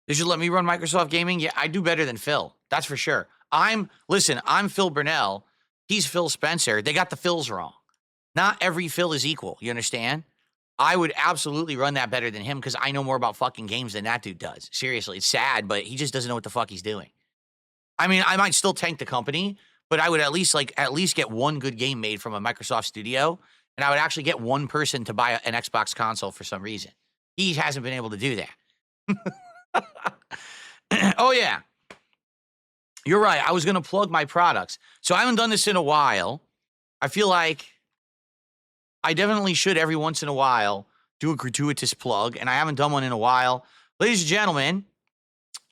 They should let me run Microsoft Gaming. Yeah, I do better than Phil. That's for sure. I'm Phil Burnell. He's Phil Spencer. They got the Phils wrong. Not every Phil is equal. You understand? I would absolutely run that better than him because I know more about fucking games than that dude does. Seriously, it's sad, but he just doesn't know what the fuck he's doing. I mean, I might still tank the company, but I would at least get one good game made from a Microsoft studio, and I would actually get one person to buy an Xbox console for some reason. He hasn't been able to do that. Oh yeah, you're right. I was going to plug my products. So I haven't done this in a while. I feel like I definitely should every once in a while do a gratuitous plug, and I haven't done one in a while. Ladies and gentlemen,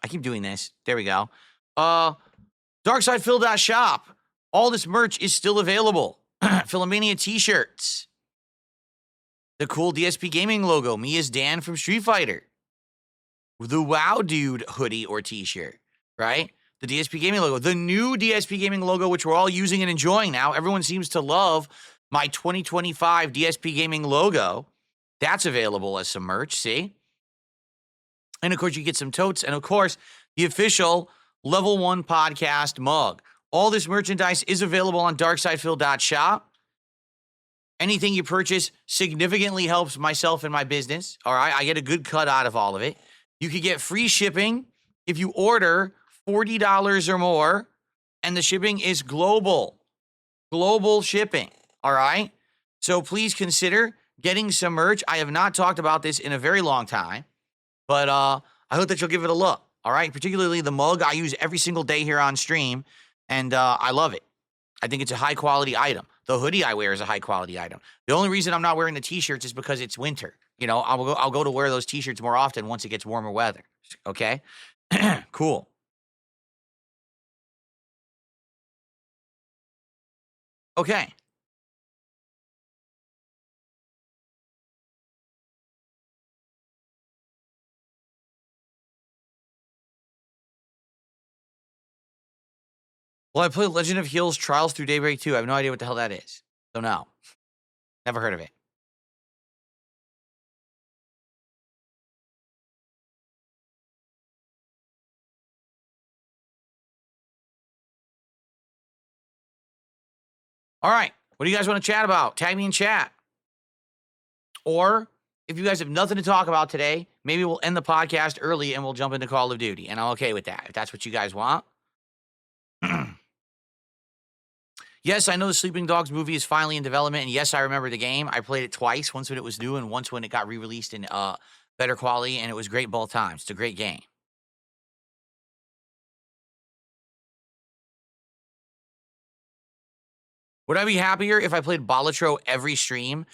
I keep doing this. There we go. DarksidePhil.shop. All this merch is still available. Philomania t-shirts. The cool DSP Gaming logo. Me as Dan from Street Fighter. The Wow Dude hoodie or t-shirt, right? The DSP Gaming logo. The new DSP Gaming logo, which we're all using and enjoying now. Everyone seems to love my 2025 DSP Gaming logo. That's available as some merch, see? And of course, you get some totes. And of course, the official Level 1 podcast mug. All this merchandise is available on DarksidePhil.shop. Anything you purchase significantly helps myself and my business. All right, I get a good cut out of all of it. You could get free shipping if you order $40 or more, and the shipping is global. Global shipping, all right? So please consider getting some merch. I have not talked about this in a very long time, but I hope that you'll give it a look, all right? Particularly the mug I use every single day here on stream, and I love it. I think it's a high-quality item. The hoodie I wear is a high-quality item. The only reason I'm not wearing the t-shirts is because it's winter. You know, I'll go to wear those t-shirts more often once it gets warmer weather, okay? Cool. Okay. Well, I played Legend of Heroes Trials through Daybreak 2. I have no idea what the hell that is. So no. Never heard of it. All right. What do you guys want to chat about? Tag me in chat. Or if you guys have nothing to talk about today, maybe we'll end the podcast early and we'll jump into Call of Duty. And I'm okay with that, if that's what you guys want. Yes, I know the Sleeping Dogs movie is finally in development. And yes, I remember the game. I played it twice, once when it was new and once when it got re-released in better quality. And it was great both times. It's a great game. Would I be happier if I played Balatro every stream?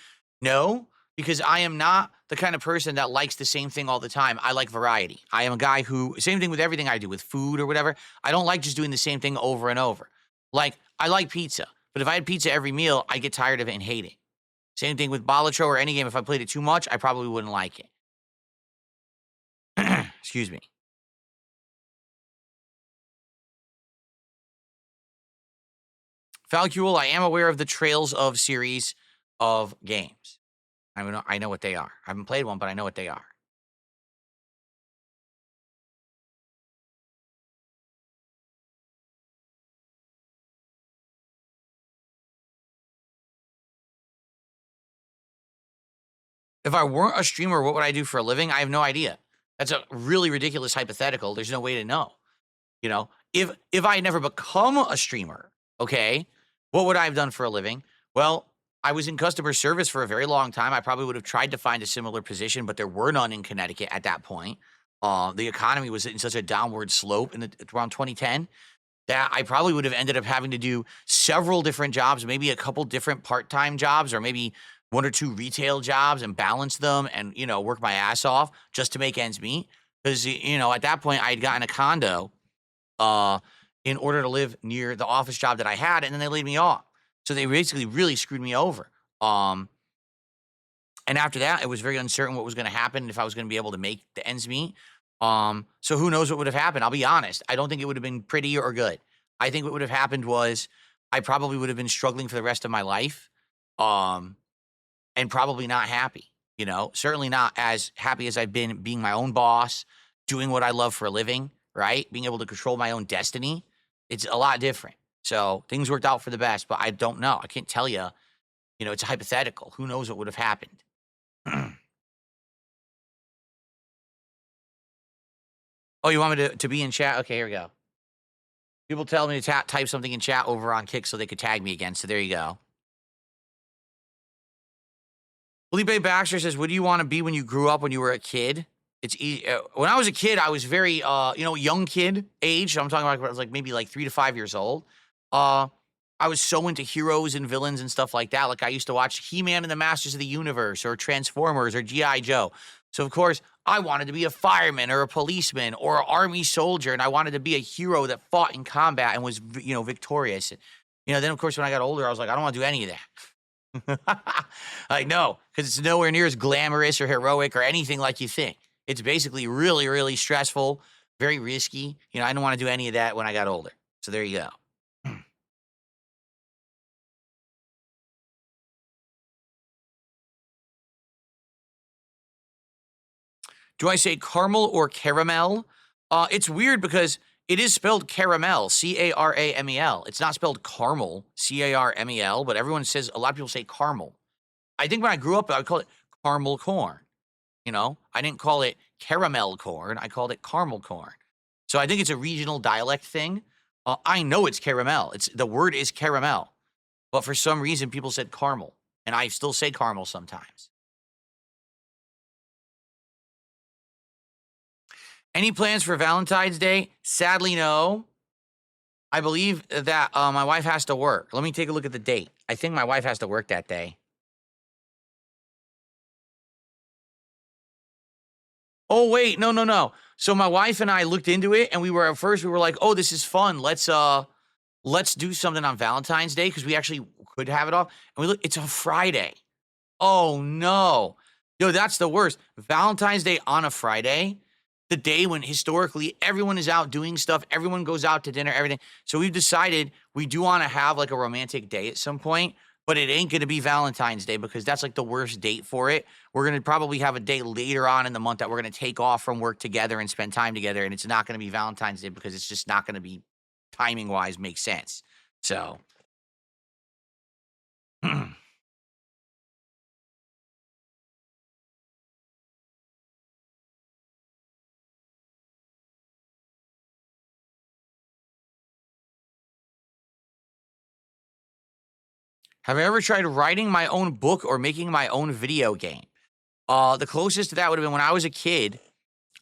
No, because I am not the kind of person that likes the same thing all the time. I like variety. I am a guy who, same thing with everything I do, with food or whatever. I don't like just doing the same thing over and over. Like, I like pizza, but if I had pizza every meal, I get tired of it and hate it. Same thing with Balatro or any game. If I played it too much, I probably wouldn't like it. Excuse me. Falcule, I am aware of the Trails of series of games. I know what they are. I haven't played one, but I know what they are. If I weren't a streamer, what would I do for a living? I have no idea. That's a really ridiculous hypothetical. There's no way to know. You know, if I had never become a streamer, okay, what would I have done for a living? Well, I was in customer service for a very long time. I probably would have tried to find a similar position, but there were none in Connecticut at that point. The economy was in such a downward slope around 2010 that I probably would have ended up having to do several different jobs, maybe a couple different part-time jobs, or maybe one or two retail jobs and balance them and, you know, work my ass off just to make ends meet. Because, you know, at that point I had gotten a condo in order to live near the office job that I had, and then they laid me off. So they basically really screwed me over. And after that, it was very uncertain what was going to happen, if I was going to be able to make the ends meet. So who knows what would have happened? I'll be honest. I don't think it would have been pretty or good. I think what would have happened was I probably would have been struggling for the rest of my life. And probably not happy, you know, certainly not as happy as I've been being my own boss, doing what I love for a living, right? Being able to control my own destiny. It's a lot different. So things worked out for the best, but I don't know. I can't tell you, you know, it's a hypothetical. Who knows what would have happened? Oh, you want me to be in chat? Okay, here we go. People tell me to type something in chat over on Kick so they could tag me again. So there you go. Felipe Baxter says, "What do you want to be when you grew up? When you were a kid?" It's easy. When I was a kid, I was very, young kid age. I'm talking about when I was like maybe like 3 to 5 years old. I was so into heroes and villains and stuff like that. Like I used to watch He-Man and the Masters of the Universe or Transformers or G.I. Joe. So of course, I wanted to be a fireman or a policeman or an army soldier, and I wanted to be a hero that fought in combat and was, victorious. Then of course when I got older, I was like, I don't want to do any of that. Like, no, because it's nowhere near as glamorous or heroic or anything like you think. It's basically really, really stressful, very risky. I didn't want to do any of that when I got older. So there you go. Do I say caramel or caramel? It's weird because it is spelled caramel, Caramel. It's not spelled caramel, Carmel, but everyone says, a lot of people say caramel. I think when I grew up, I would call it caramel corn. I didn't call it caramel corn. I called it caramel corn. So I think it's a regional dialect thing. I know it's caramel. The word is caramel, but for some reason people said caramel, and I still say caramel sometimes. Any plans for Valentine's Day? Sadly, no. I believe that my wife has to work. Let me take a look at the date. I think my wife has to work that day. Oh, wait, no. So my wife and I looked into it, and we were like, oh, this is fun. Let's do something on Valentine's Day because we actually could have it off. And we look, it's a Friday. Oh no. Yo, that's the worst. Valentine's Day on a Friday, the day when historically everyone is out doing stuff, everyone goes out to dinner, everything. So we've decided we do want to have like a romantic day at some point, but it ain't going to be Valentine's Day because that's like the worst date for it. We're going to probably have a day later on in the month that we're going to take off from work together and spend time together. And it's not going to be Valentine's Day because it's just not going to be timing wise make sense. So. Have I ever tried writing my own book or making my own video game? The closest to that would have been when I was a kid.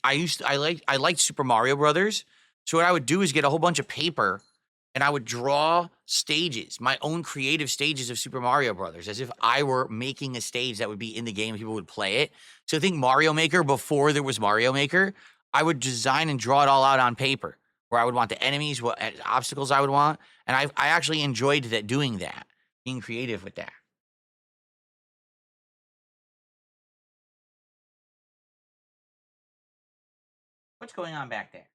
I liked Super Mario Brothers. So what I would do is get a whole bunch of paper and I would draw stages, my own creative stages of Super Mario Brothers, as if I were making a stage that would be in the game and people would play it. So think Mario Maker before there was Mario Maker. I would design and draw it all out on paper where I would want the enemies, what obstacles I would want. And I actually enjoyed doing that, being creative with that. What's going on back there?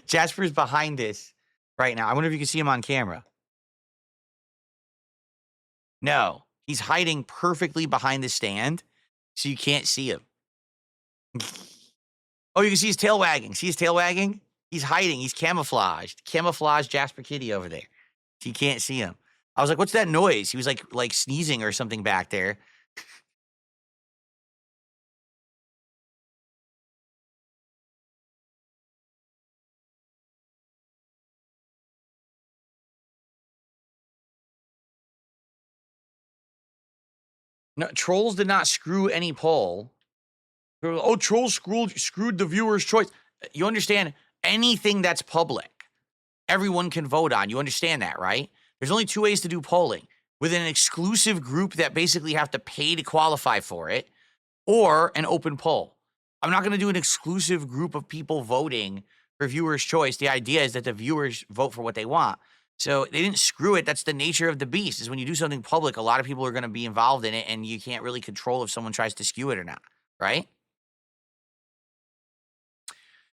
Jasper's behind this right now. I wonder if you can see him on camera. No, he's hiding perfectly behind the stand, so you can't see him. Oh, you can see his tail wagging. See his tail wagging? He's hiding. He's camouflaged. Camouflaged Jasper Kitty over there. So you can't see him. I was like, what's that noise? He was like sneezing or something back there. No, trolls did not screw any poll. Oh, trolls screwed the viewer's choice. You understand, anything that's public, everyone can vote on. You understand that, right? There's only 2 ways to do polling. With an exclusive group that basically have to pay to qualify for it, or an open poll. I'm not going to do an exclusive group of people voting for viewer's choice. The idea is that the viewers vote for what they want. So they didn't screw it. That's the nature of the beast, is when you do something public, a lot of people are going to be involved in it, and you can't really control if someone tries to skew it or not, right?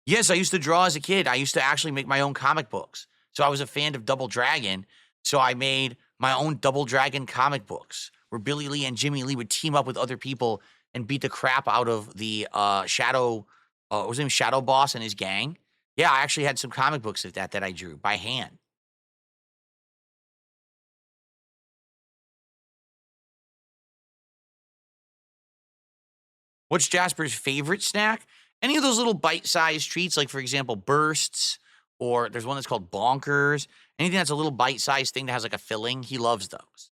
Yes, I used to draw as a kid. I used to actually make my own comic books. So I was a fan of Double Dragon. So I made my own Double Dragon comic books where Billy Lee and Jimmy Lee would team up with other people and beat the crap out of the Shadow, what was his name, Shadow Boss and his gang. Yeah, I actually had some comic books of that I drew by hand. What's Jasper's favorite snack? Any of those little bite-sized treats, like, for example, bursts or there's one that's called Bonkers. Anything that's a little bite-sized thing that has like a filling, he loves those.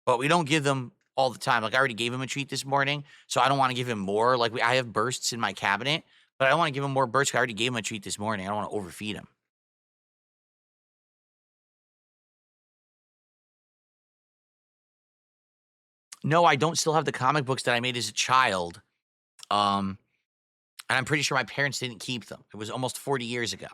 But we don't give them all the time. Like I already gave him a treat this morning, so I don't want to give him more. Like I have bursts in my cabinet, but I don't want to give him more bursts. I already gave him a treat this morning. I don't want to overfeed him. No, I don't still have the comic books that I made as a child. And I'm pretty sure my parents didn't keep them. It was almost 40 years ago.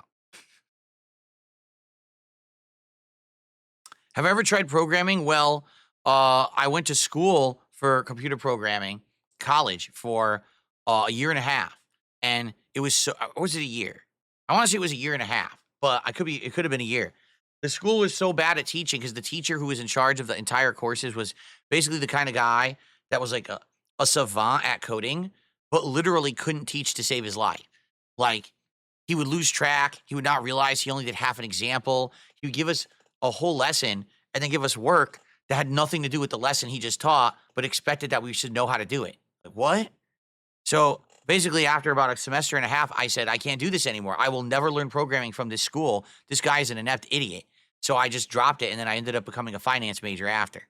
Have I ever tried programming? Well, I went to school for computer programming, college for a year and a half, and it was so. Or was it a year? I want to say it was a year and a half, but I could be. It could have been a year. The school was so bad at teaching because the teacher who was in charge of the entire courses was basically the kind of guy that was like a savant at coding, but literally couldn't teach to save his life. Like he would lose track. He would not realize he only did half an example. He would give us a whole lesson and then give us work that had nothing to do with the lesson he just taught, but expected that we should know how to do it. Like, what? So basically, after about a semester and a half, I said, I can't do this anymore. I will never learn programming from this school. This guy is an inept idiot. So I just dropped it, and then I ended up becoming a finance major after.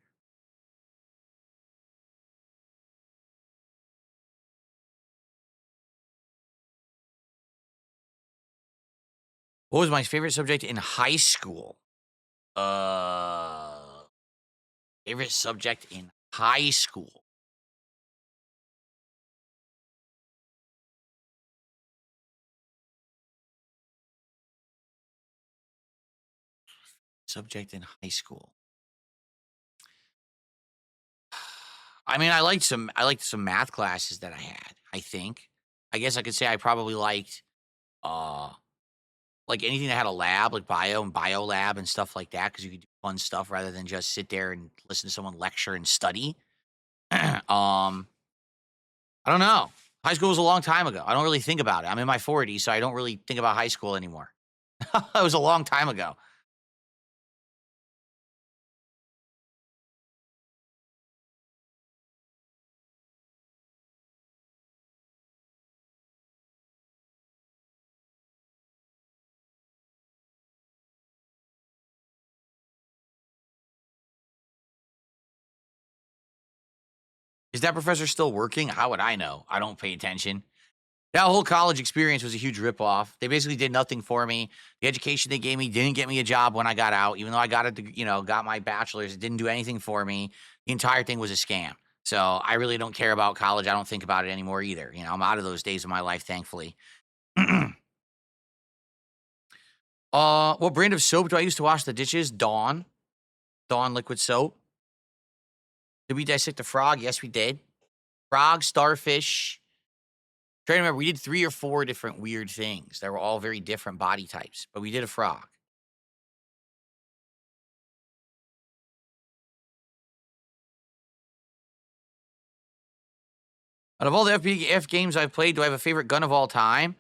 What was my favorite subject in high school? Uh, Favorite subject in high school. Subject in high school. I mean, I liked some math classes that I had, I think. I guess I could say I probably liked uh like anything that had a lab, like bio and bio lab and stuff like that, because you could do fun stuff rather than just sit there and listen to someone lecture and study. I don't know. High school was a long time ago. I don't really think about it. I'm in my 40s, so I don't really think about high school anymore. It was a long time ago. Is that professor still working? How would I know? I don't pay attention. That whole college experience was a huge ripoff. They basically did nothing for me. The education they gave me didn't get me a job when I got out, even though I got my bachelor's. It didn't do anything for me. The entire thing was a scam. So I really don't care about college. I don't think about it anymore either. I'm out of those days of my life, thankfully. What brand of soap do I use to wash the dishes? Dawn. Dawn liquid soap. Did we dissect a frog? Yes, we did. Frog, starfish. Trying to remember, we did 3 or 4 different weird things that were all very different body types, but we did a frog. Out of all the FPS games I've played, do I have a favorite gun of all time?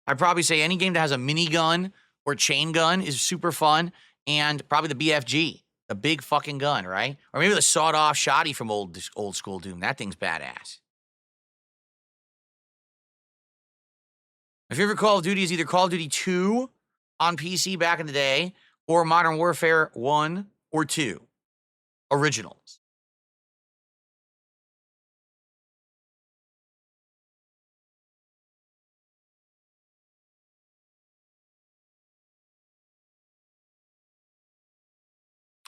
I'd probably say any game that has a minigun or chain gun is super fun, and probably the BFG, the big fucking gun, right? Or maybe the sawed-off shotty from old school Doom. That thing's badass. My favorite Call of Duty is either Call of Duty 2 on PC back in the day, or Modern Warfare 1 or 2 originals.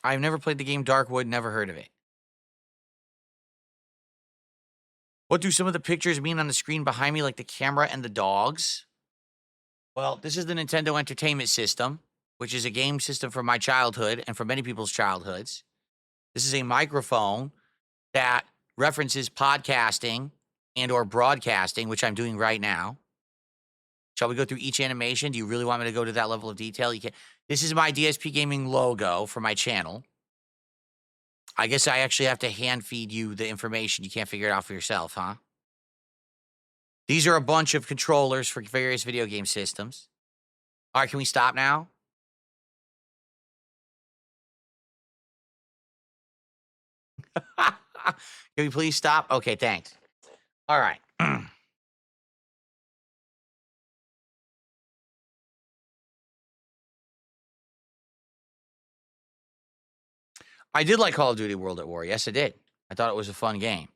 I've never played the game Darkwood, never heard of it. What do some of the pictures mean on the screen behind me, like the camera and the dogs? Well, this is the Nintendo Entertainment System, which is a game system from my childhood and from many people's childhoods. This is a microphone that references podcasting and or broadcasting, which I'm doing right now. Shall we go through each animation? Do you really want me to go to that level of detail? You can. This is my DSPGaming logo for my channel. I guess I actually have to hand feed you the information. You can't figure it out for yourself, huh? These are a bunch of controllers for various video game systems. All right, can we stop now? Can we please stop? Okay, thanks. All right. I did like Call of Duty World at War. Yes, I did. I thought it was a fun game.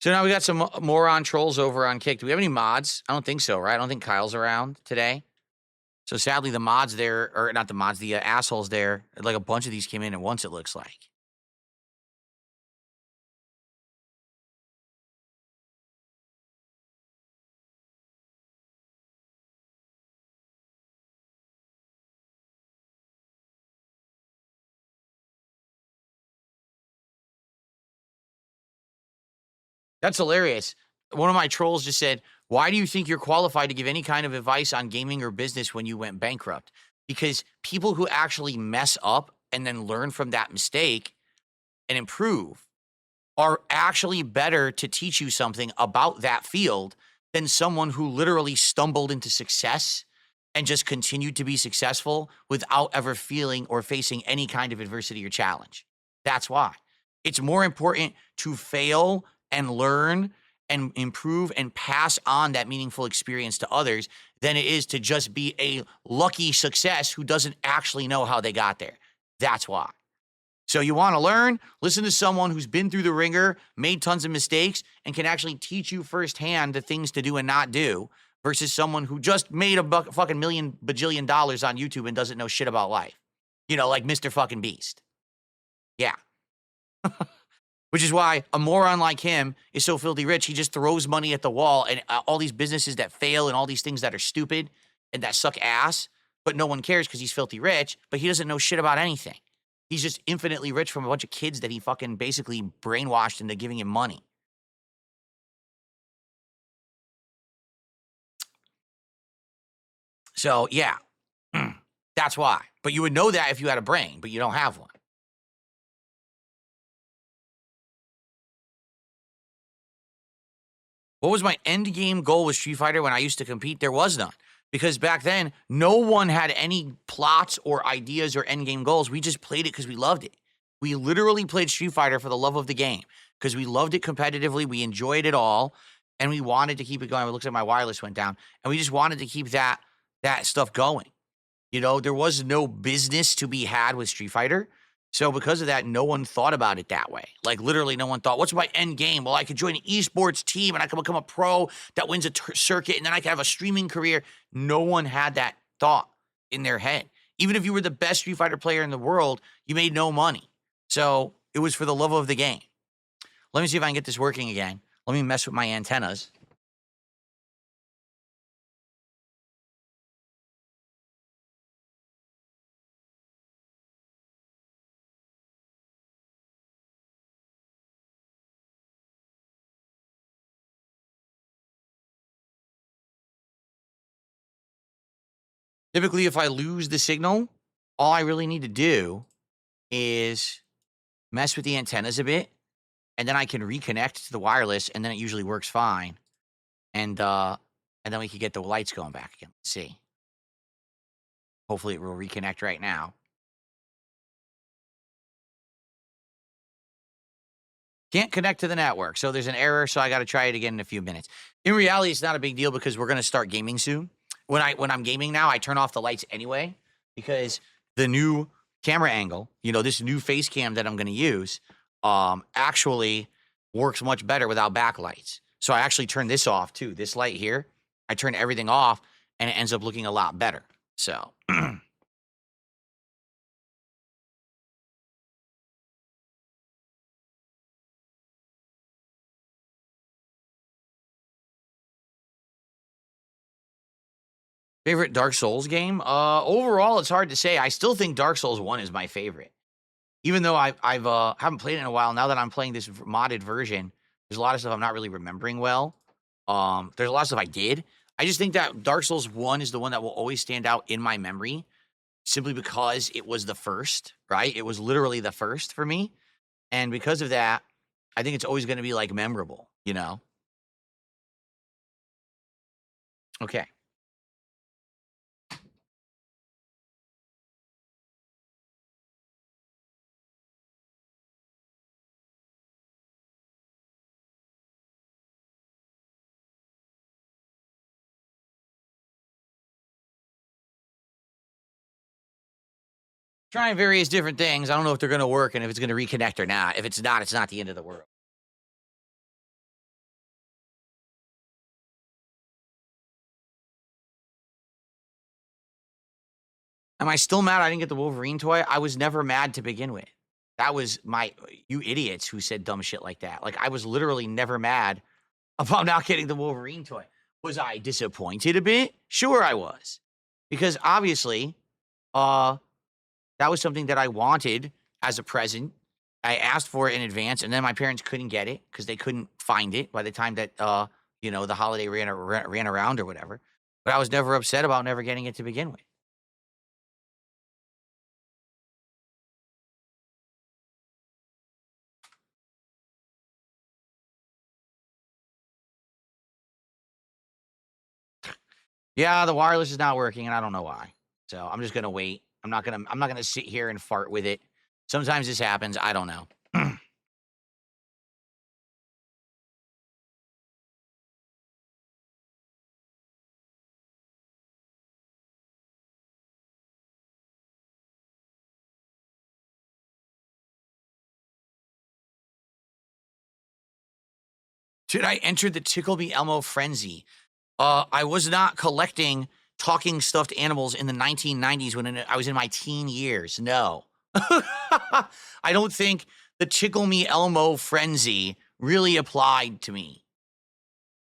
So now we got some moron trolls over on Kick. Do we have any mods? I don't think so, right? I don't think Kyle's around today. So sadly, the mods there, or not the mods, the assholes there, like a bunch of these came in at once, it looks like. That's hilarious. One of my trolls just said, "Why do you think you're qualified to give any kind of advice on gaming or business when you went bankrupt?" Because people who actually mess up and then learn from that mistake and improve are actually better to teach you something about that field than someone who literally stumbled into success and just continued to be successful without ever feeling or facing any kind of adversity or challenge. That's why. It's more important to fail and learn and improve and pass on that meaningful experience to others than it is to just be a lucky success who doesn't actually know how they got there. That's why. So you want to learn? Listen to someone who's been through the ringer, made tons of mistakes, and can actually teach you firsthand the things to do and not do versus someone who just made a fucking million bajillion dollars on YouTube and doesn't know shit about life. You know, like Mr. fucking Beast. Yeah. Which is why a moron like him is so filthy rich. He just throws money at the wall and all these businesses that fail and all these things that are stupid and that suck ass, but no one cares because he's filthy rich, but he doesn't know shit about anything. He's just infinitely rich from a bunch of kids that he fucking basically brainwashed into giving him money. So, yeah, that's why. But you would know that if you had a brain, but you don't have one. What was my end game goal with Street Fighter when I used to compete? There was none. Because back then, no one had any plots or ideas or end game goals. We just played it because we loved it. We literally played Street Fighter for the love of the game because we loved it competitively. We enjoyed it all, and we wanted to keep it going. It looks like my wireless went down, and we just wanted to keep that stuff going. You know, there was no business to be had with Street Fighter. So because of that, no one thought about it that way. Like literally no one thought, what's my end game? Well, I could join an esports team and I could become a pro that wins a circuit and then I could have a streaming career. No one had that thought in their head. Even if you were the best Street Fighter player in the world, you made no money. So it was for the love of the game. Let me see if I can get this working again. Let me mess with my antennas. Typically, if I lose the signal, all I really need to do is mess with the antennas a bit, and then I can reconnect to the wireless, and then it usually works fine. And then we can get the lights going back again. Let's see. Hopefully it will reconnect right now. Can't connect to the network, so there's an error, so I gotta try it again in a few minutes. In reality, it's not a big deal because we're gonna start gaming soon. When I'm gaming now, I turn off the lights anyway because the new camera angle, you know, this new face cam that I'm gonna use, actually works much better without backlights. So I actually turn this off too. This light here, I turn everything off and it ends up looking a lot better. So favorite Dark Souls game? Overall, it's hard to say. I still think Dark Souls 1 is my favorite. Even though I've haven't played it in a while, now that I'm playing this modded version, there's a lot of stuff I'm not really remembering well. There's a lot of stuff I did. I just think that Dark Souls 1 is the one that will always stand out in my memory simply because it was the first, right? It was literally the first for me. And because of that, I think it's always going to be like memorable, you know? Okay. trying various different things. I don't know if they're going to work and if it's going to reconnect or not. If it's not the end of the world. Am I still mad I didn't get the Wolverine toy? I was never mad to begin with. That was you idiots who said dumb shit like that. Like, I was literally never mad about not getting the Wolverine toy. Was I disappointed a bit? Sure I was. Because obviously, that was something that I wanted as a present. I asked for it in advance, and then my parents couldn't get it because they couldn't find it by the time that the holiday ran around or whatever. But I was never upset about never getting it to begin with. Yeah, the wireless is not working, and I don't know why. So I'm just gonna wait. I'm not gonna sit here and fart with it. Sometimes this happens. I don't know. Did I enter the Tickle Me Elmo frenzy? I was not collecting talking stuffed animals in the 1990s when I was in my teen years. No. I don't think the Tickle Me Elmo frenzy really applied to me.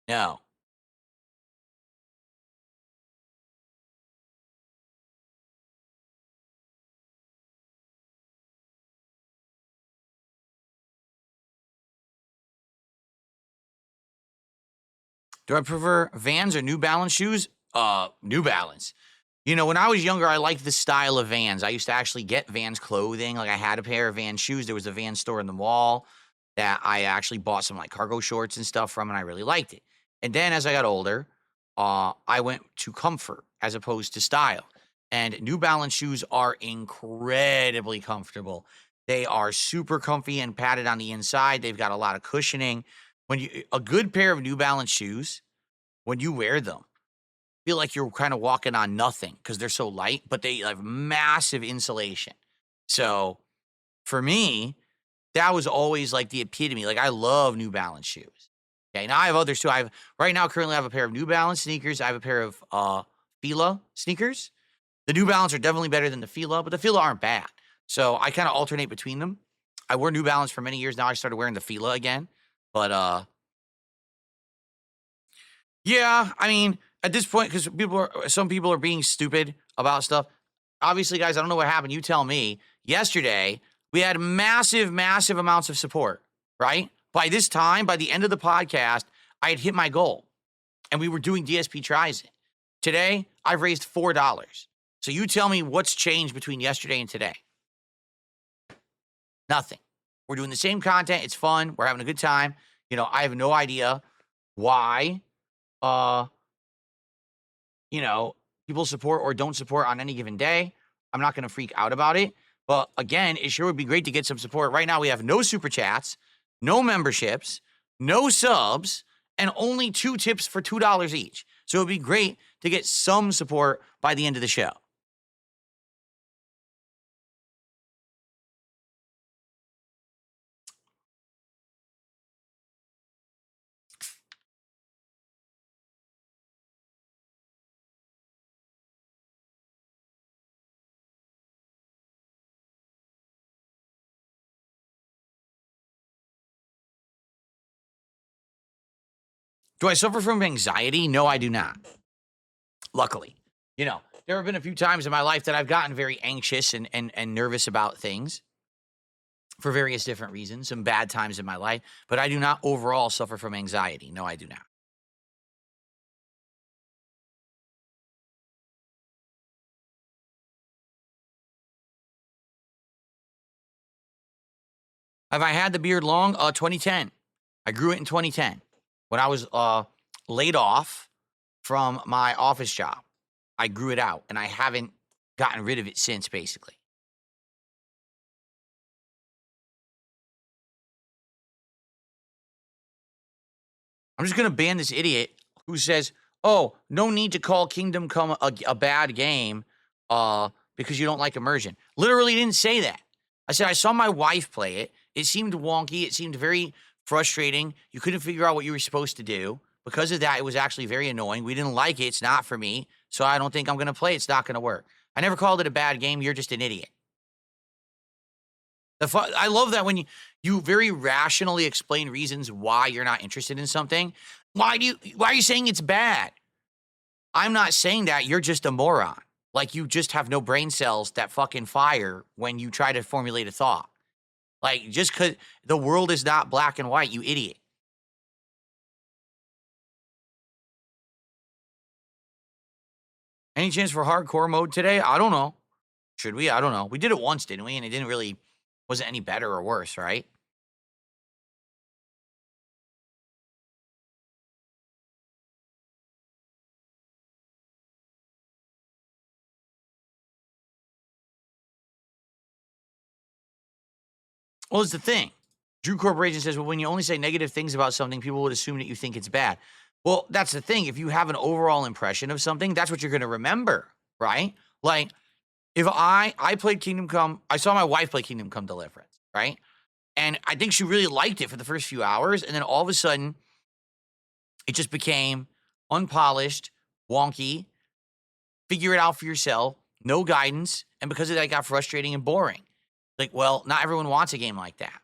No. Do I prefer Vans or New Balance shoes? New Balance. When I was younger, I liked the style of Vans. I used to actually get Vans clothing. Like, I had a pair of Vans shoes. There was a Vans store in the mall that I actually bought some like cargo shorts and stuff from, and I really liked it. And then as I got older, I went to comfort as opposed to style. And New Balance shoes are incredibly comfortable. They are super comfy and padded on the inside. They've got a lot of cushioning. A good pair of New Balance shoes, when you wear them, feel like you're kind of walking on nothing because they're so light, but they have massive insulation. So for me, that was always like the epitome. Like, I love New Balance shoes. Okay, now I have others too. Currently I have a pair of New Balance sneakers. I have a pair of Fila sneakers. The New Balance are definitely better than the Fila, but the Fila aren't bad. So I kind of alternate between them. I wore New Balance for many years. Now I started wearing the Fila again. But yeah, I mean, at this point, because some people are being stupid about stuff. Obviously, guys, I don't know what happened. You tell me. Yesterday, we had massive, massive amounts of support, right? By this time, by the end of the podcast, I had hit my goal, and we were doing DSP Tries It. Today, I've raised $4. So you tell me what's changed between yesterday and today. Nothing. We're doing the same content. It's fun. We're having a good time. I have no idea why people support or don't support on any given day. I'm not going to freak out about it. But again, it sure would be great to get some support. Right now, we have no super chats, no memberships, no subs, and only 2 tips for $2 each. So it would be great to get some support by the end of the show. Do I suffer from anxiety? No, I do not. Luckily. There have been a few times in my life that I've gotten very anxious and nervous about things for various different reasons, some bad times in my life, but I do not overall suffer from anxiety. No, I do not. Have I had the beard long? 2010. I grew it in 2010 when I was laid off from my office job. I grew it out, and I haven't gotten rid of it since, basically. I'm just going to ban this idiot who says, oh, no need to call Kingdom Come a bad game. because you don't like immersion. Literally didn't say that. I said, I saw my wife play it. It seemed wonky. It seemed very frustrating. You couldn't figure out what you were supposed to do. Because of that, it was actually very annoying. We didn't like it. It's not for me. So I don't think I'm going to play. It's not going to work. I never called it a bad game. You're just an idiot. I love that when you very rationally explain reasons why you're not interested in something. Why are you saying it's bad? I'm not saying that. You're just a moron. Like, you just have no brain cells that fucking fire when you try to formulate a thought. Like, just because the world is not black and white, you idiot. Any chance for hardcore mode today? I don't know. Should we? I don't know. We did it once, didn't we? And it wasn't any better or worse, right? Well, it's the thing. Drew Corporation says, well, when you only say negative things about something, people would assume that you think it's bad. Well, that's the thing. If you have an overall impression of something, that's what you're going to remember, right? Like, if I played Kingdom Come, I saw my wife play Kingdom Come Deliverance, right? And I think she really liked it for the first few hours. And then all of a sudden, it just became unpolished, wonky, figure it out for yourself, no guidance. And because of that, it got frustrating and boring. Like, well, not everyone wants a game like that.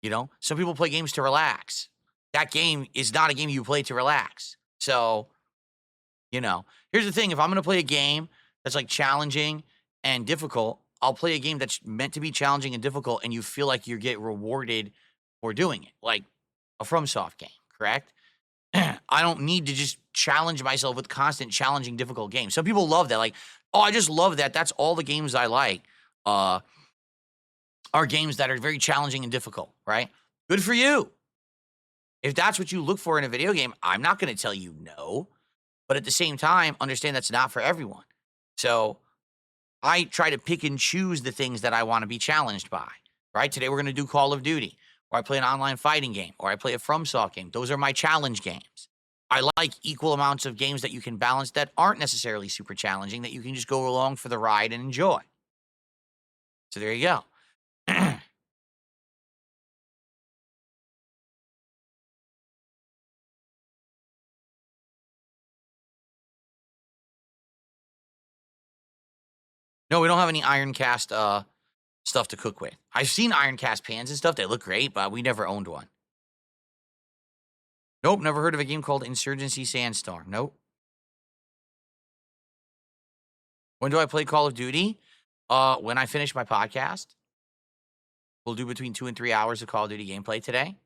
You know, some people play games to relax. That game is not a game you play to relax. So, you know, here's the thing. If I'm going to play a game that's like challenging and difficult, I'll play a game that's meant to be challenging and difficult, and you feel like you get rewarded for doing it, like a FromSoft game, correct? I don't need to just challenge myself with constant challenging, difficult games. Some people love that. Like, oh, I just love that. That's all the games I like. Are games that are very challenging and difficult, right? Good for you. If that's what you look for in a video game, I'm not going to tell you no. But at the same time, understand that's not for everyone. So I try to pick and choose the things that I want to be challenged by, right? Today we're going to do Call of Duty, or I play an online fighting game, or I play a FromSoft game. Those are my challenge games. I like equal amounts of games that you can balance that aren't necessarily super challenging, that you can just go along for the ride and enjoy. So there you go. No, we don't have any iron cast stuff to cook with. I've seen iron cast pans and stuff. They look great, but we never owned one. Nope, never heard of a game called Insurgency Sandstorm. Nope. When do I play Call of Duty? When I finish my podcast. We'll do between 2 and 3 hours of Call of Duty gameplay today.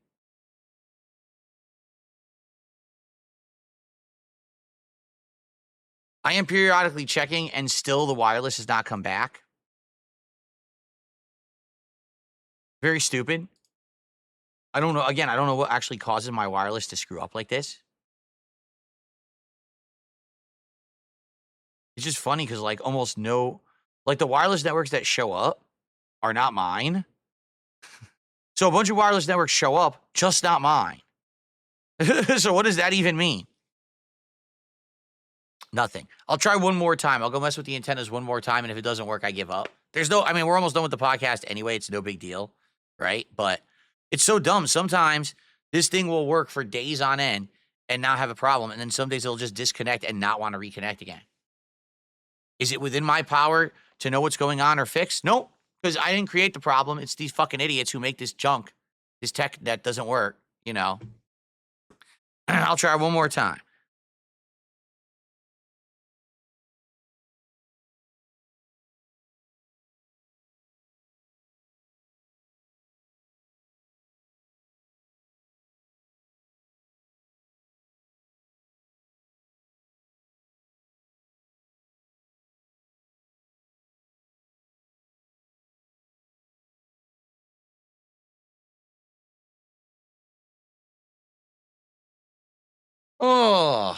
I am periodically checking, and still the wireless has not come back. Very stupid. I don't know. Again, I don't know what actually causes my wireless to screw up like this. It's just funny because, like, almost no... Like, the wireless networks that show up are not mine. So a bunch of wireless networks show up, just not mine. So what does that even mean? Nothing. I'll try one more time. I'll go mess with the antennas one more time, and if it doesn't work, I give up. I mean, we're almost done with the podcast anyway. It's no big deal, right? But it's so dumb. Sometimes this thing will work for days on end and not have a problem, and then some days it'll just disconnect and not want to reconnect again. Is it within my power to know what's going on or fix? Nope, because I didn't create the problem. It's these fucking idiots who make this junk, this tech that doesn't work, you know. I'll try one more time. Oh,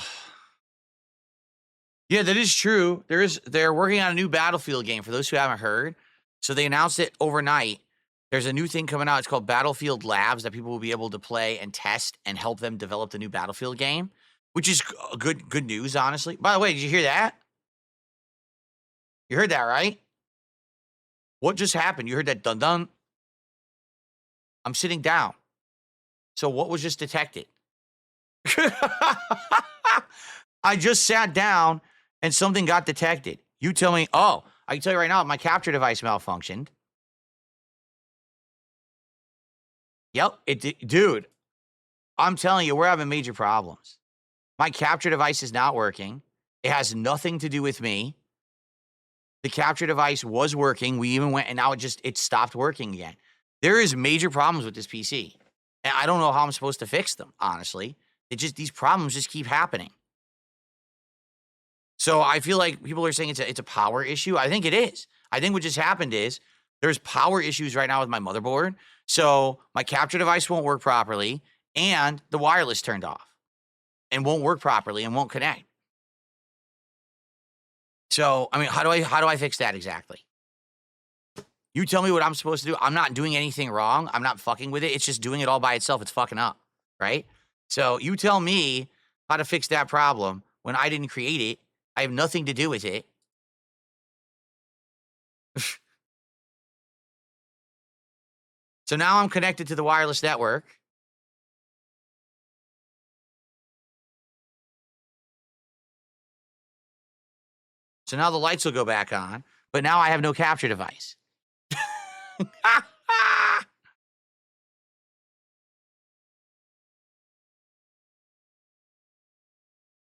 yeah, that is true. They're working on a new Battlefield game for those who haven't heard. So they announced it overnight. There's a new thing coming out. It's called Battlefield Labs that people will be able to play and test and help them develop the new Battlefield game, which is good news, honestly. By the way, did you hear that? You heard that, right? What just happened? You heard that dun dun? I'm sitting down. So what was just detected? I just sat down and something got detected. You tell me, oh, I can tell you right now, my capture device malfunctioned. Yep, dude, I'm telling you, we're having major problems. My capture device is not working. It has nothing to do with me. The capture device was working. We even went and now it stopped working again. There is major problems with this PC. And I don't know how I'm supposed to fix them, honestly. These problems just keep happening. So I feel like people are saying it's a power issue. I think it is. I think what just happened is there's power issues right now with my motherboard. So my capture device won't work properly and the wireless turned off and won't work properly and won't connect. So, I mean, how do I fix that exactly? You tell me what I'm supposed to do. I'm not doing anything wrong. I'm not fucking with it. It's just doing it all by itself. It's fucking up, right? So you tell me how to fix that problem when I didn't create it. I have nothing to do with it. So now I'm connected to the wireless network. So now the lights will go back on, but now I have no capture device.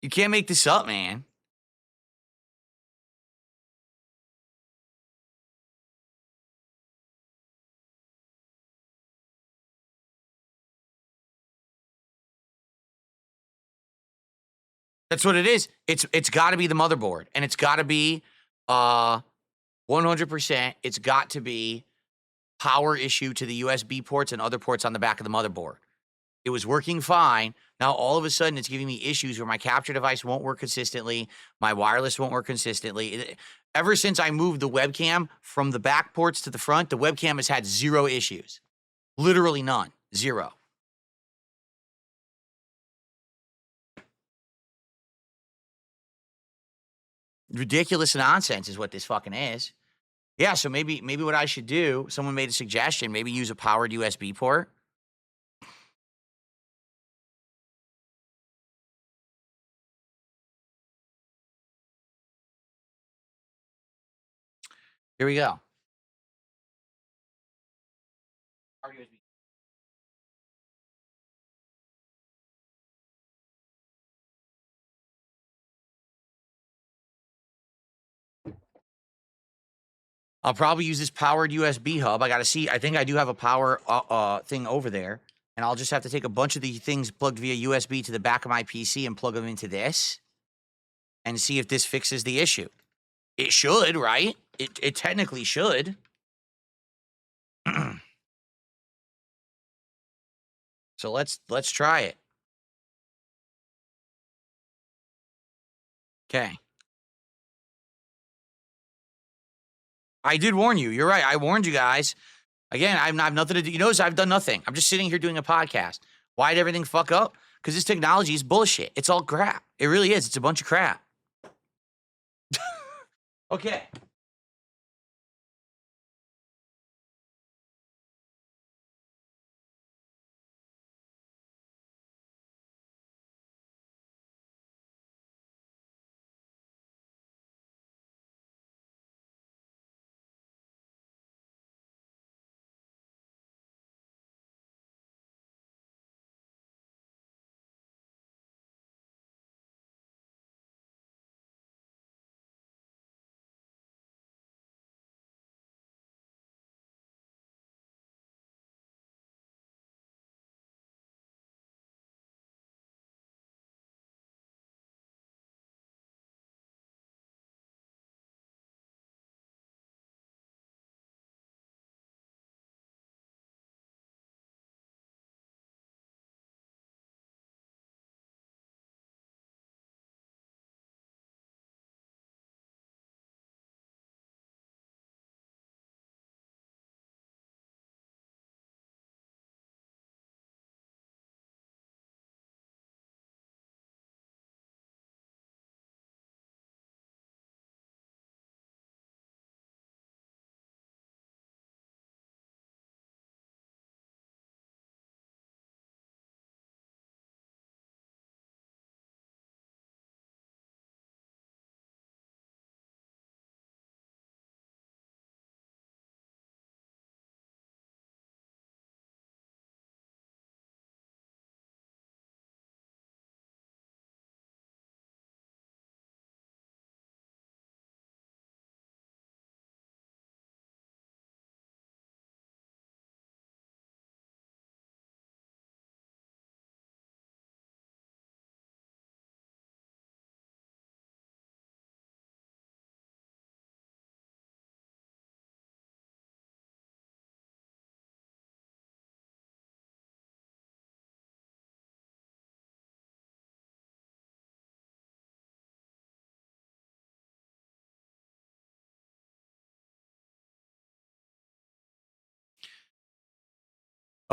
You can't make this up, man. That's what it is. It's got to be the motherboard, and it's got to be 100%. It's got to be power issue to the USB ports and other ports on the back of the motherboard. It was working fine. Now all of a sudden it's giving me issues where my capture device won't work consistently, my wireless won't work consistently. Ever since I moved the webcam from the back ports to the front, the webcam has had zero issues. Literally none. Zero. Ridiculous nonsense is what this fucking is. Yeah, so maybe what I should do, someone made a suggestion, maybe use a powered USB port. Here we go. Powered USB. I'll probably use this powered USB hub. I got to see. I think I do have a power thing over there. And I'll just have to take a bunch of these things plugged via USB to the back of my PC and plug them into this and see if this fixes the issue. It should, right? It technically should. So let's try it. Okay. I did warn you. You're right. I warned you guys. Again, I have nothing to do. You notice I've done nothing. I'm just sitting here doing a podcast. Why'd everything fuck up? Because this technology is bullshit. It's all crap. It really is. It's a bunch of crap. Okay.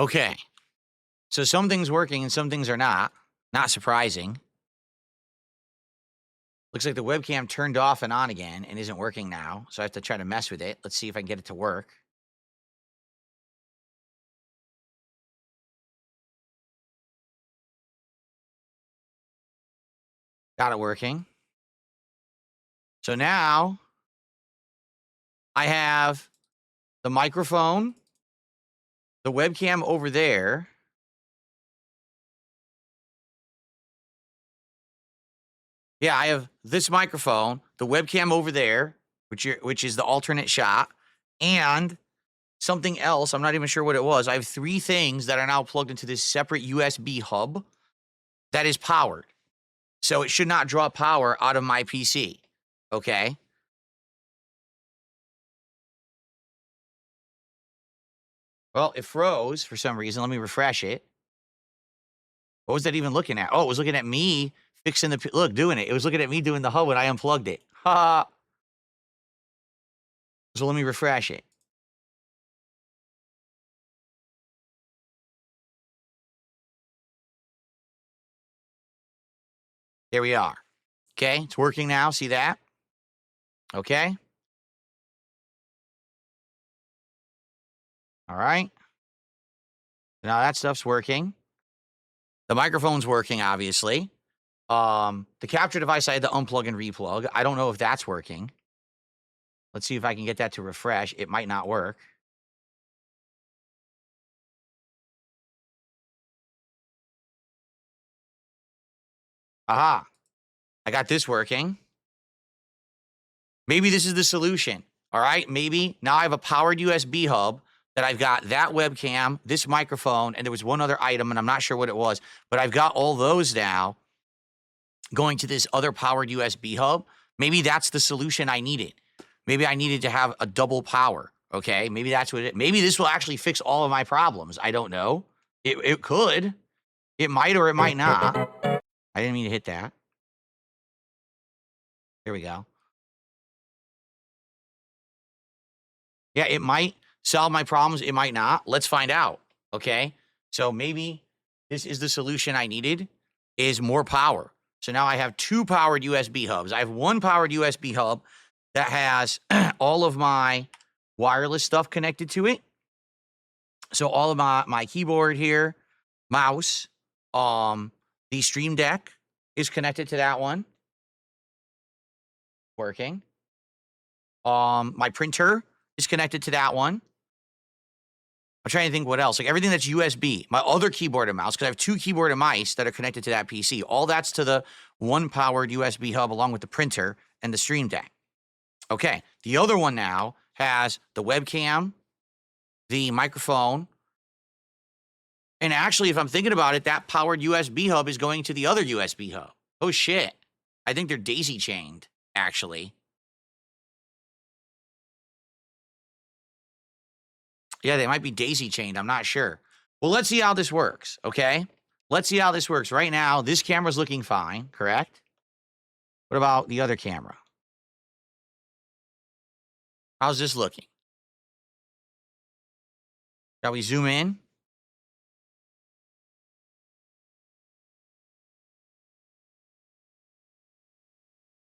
Okay. So some things working and some things are not. Not surprising. Looks like the webcam turned off and on again and isn't working now. So I have to try to mess with it. Let's see if I can get it to work. Got it working. So now I have the microphone, the webcam over there. Yeah, I have this microphone, the webcam over there, which is the alternate shot, and something else. I'm not even sure what it was. I have 3 things that are now plugged into this separate USB hub that is powered. So it should not draw power out of my PC. Okay. Well, it froze for some reason. Let me refresh it. What was that even looking at? Oh, it was looking at me fixing look, doing it. It was looking at me doing the hub when I unplugged it. Ha. So let me refresh it. There we are. Okay, it's working now. See that? Okay. All right. Now that stuff's working. The microphone's working, obviously. The capture device I had to unplug and replug. I don't know if that's working. Let's see if I can get that to refresh. It might not work. Aha. I got this working. Maybe this is the solution. All right. Maybe now I have a powered USB hub that I've got that webcam, this microphone, and there was one other item, and I'm not sure what it was, but I've got all those now going to this other powered USB hub. Maybe that's the solution I needed. Maybe I needed to have a double power. Okay. Maybe that's what maybe this will actually fix all of my problems. I don't know. It could. It might or it might not. I didn't mean to hit that. Here we go. Yeah, it might solve my problems. It might not. Let's find out. Okay. So maybe this is the solution I needed is more power. So now I have 2 powered USB hubs. I have 1 powered USB hub that has all of my wireless stuff connected to it. So all of my keyboard here, mouse, the Stream Deck is connected to that one. Working. My printer is connected to that one. I'm trying to think what else. Like everything that's USB, my other keyboard and mouse, because I have 2 keyboard and mice that are connected to that PC. All that's to the 1 powered USB hub along with the printer and the Stream Deck. Okay. The other one now has the webcam, the microphone. And actually, if I'm thinking about it, that powered USB hub is going to the other USB hub. Oh, shit. I think they're daisy chained, actually. Yeah, they might be daisy chained. I'm not sure. Well, let's see how this works, okay? Let's see how this works. Right now, this camera's looking fine, correct? What about the other camera? How's this looking? Shall we zoom in?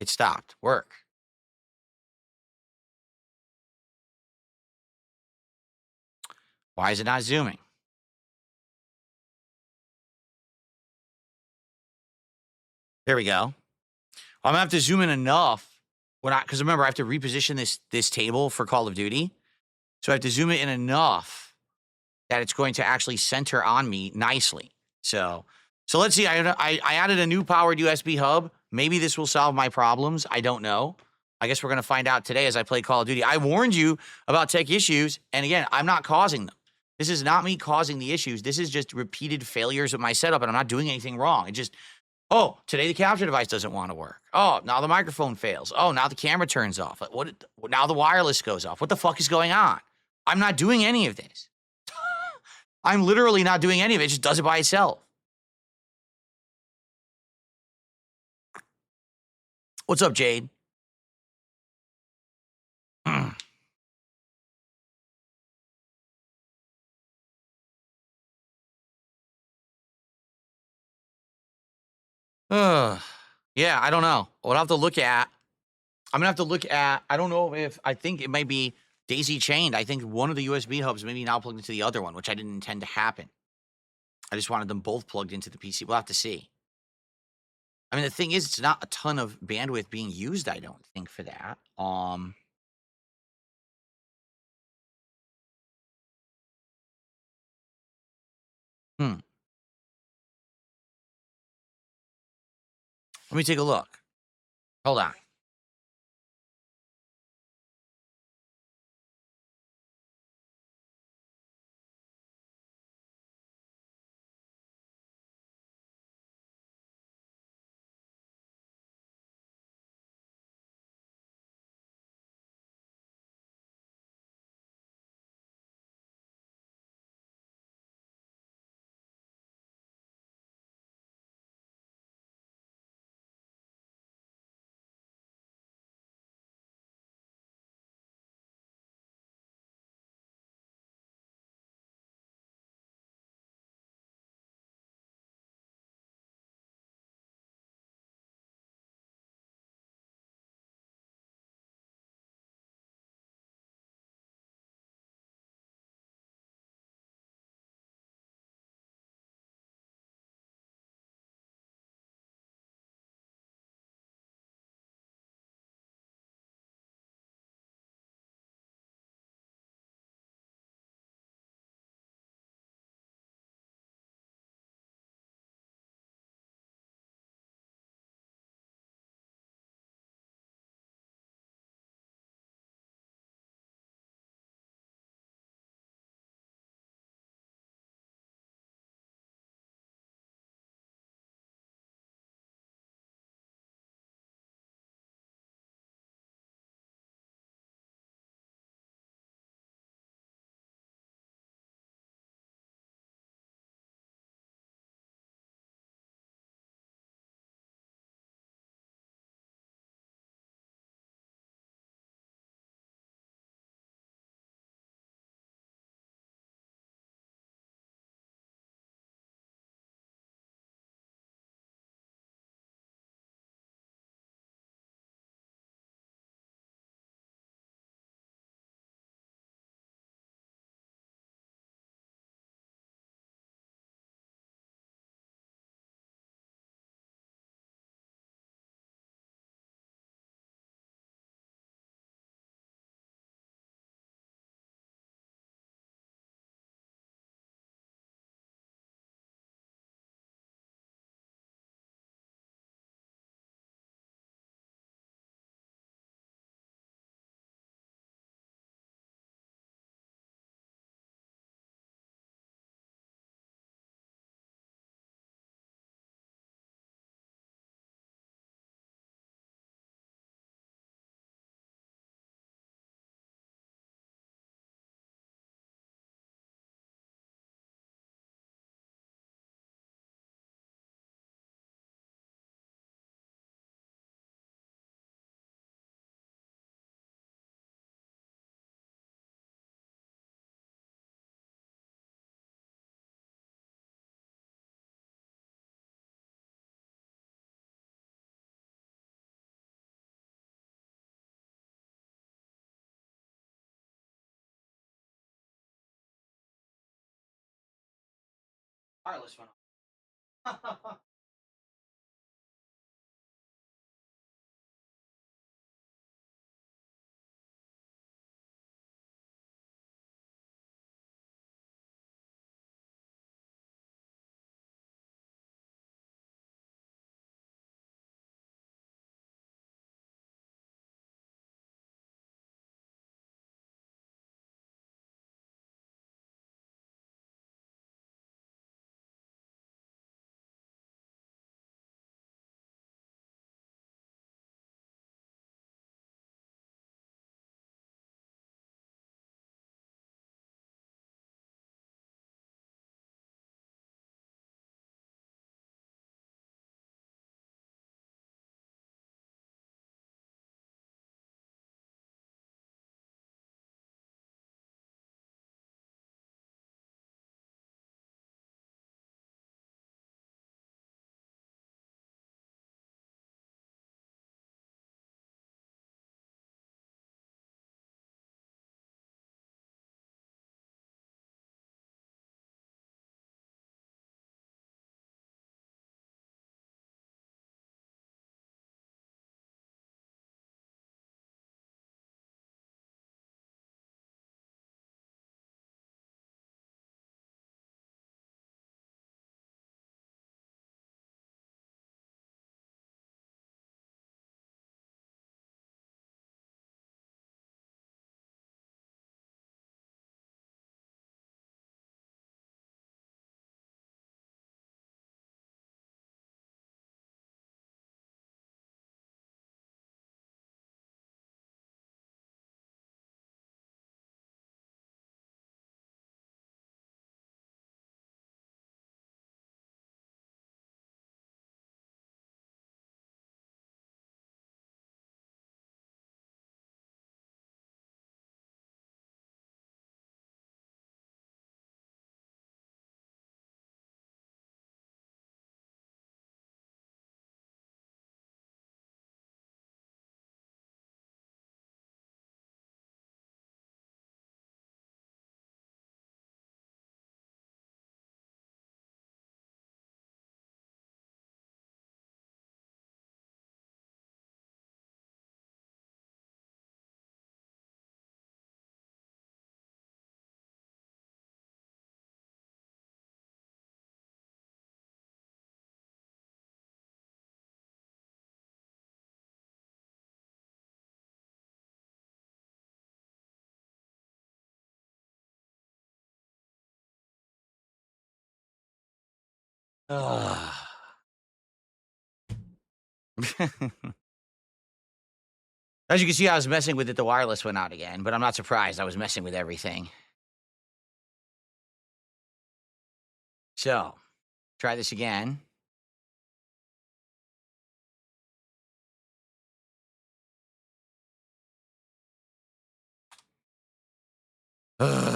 It stopped. Work. Why is it not zooming? There we go. I'm gonna have to zoom in enough because remember I have to reposition this table for Call of Duty, so I have to zoom it in enough that it's going to actually center on me nicely. So let's see. I added a new powered USB hub. Maybe this will solve my problems. I don't know. I guess we're gonna find out today as I play Call of Duty. I warned you about tech issues, and again, I'm not causing them. This is not me causing the issues. This is just repeated failures of my setup, and I'm not doing anything wrong. It just oh, today the capture device doesn't want to work. Oh, now the microphone fails. Oh, now the camera turns off. Now the wireless goes off. What the fuck is going on? I'm not doing any of this. I'm literally not doing any of it. It just does it by itself. What's up, Jade? Ugh. Yeah, I don't know. What I'll have to look at. I'm gonna have to look at. I don't know if I think it might be daisy chained. I think one of the USB hubs maybe now plugged into the other one, which I didn't intend to happen. I just wanted them both plugged into the PC. We'll have to see. I mean, the thing is, it's not a ton of bandwidth being used. I don't think for that. Hmm. Let me take a look. Hold on. Wireless went off. Ugh. As you can see, I was messing with it. The wireless went out again, but I'm not surprised. I was messing with everything. So, try this again. Ugh.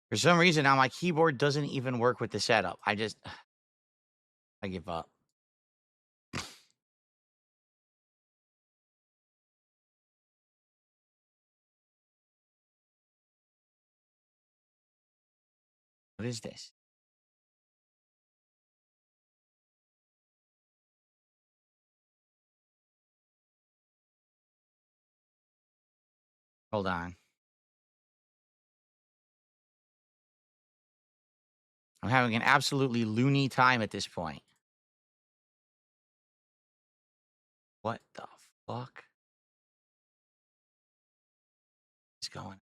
For some reason, now my keyboard doesn't even work with the setup. I give up. What is this? Hold on. I'm having an absolutely loony time at this point. What the fuck is going?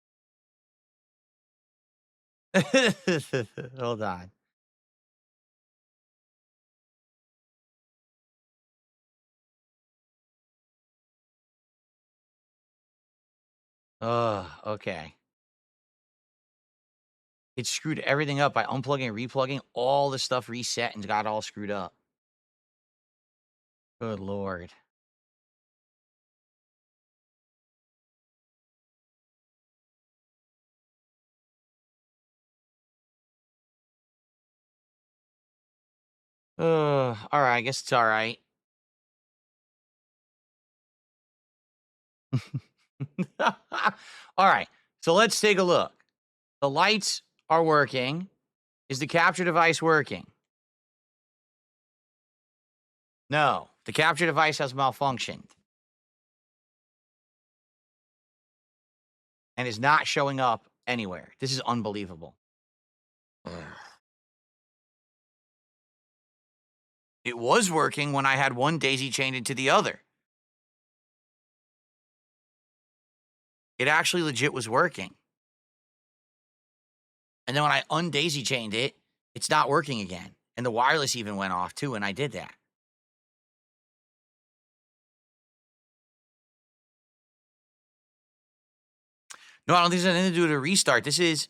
Hold on. Oh, okay. It screwed everything up by unplugging and replugging. All the stuff reset and got all screwed up. Good Lord. All right. I guess it's all right. All right. So let's take a look. The lights are working. Is the capture device working? No. The capture device has malfunctioned and is not showing up anywhere. This is unbelievable. Ugh. It was working when I had one daisy chained into the other. It actually legit was working. And then when I undaisy chained it, it's not working again. And the wireless even went off too, and I did that. No, I don't think there's anything to do with a restart. This is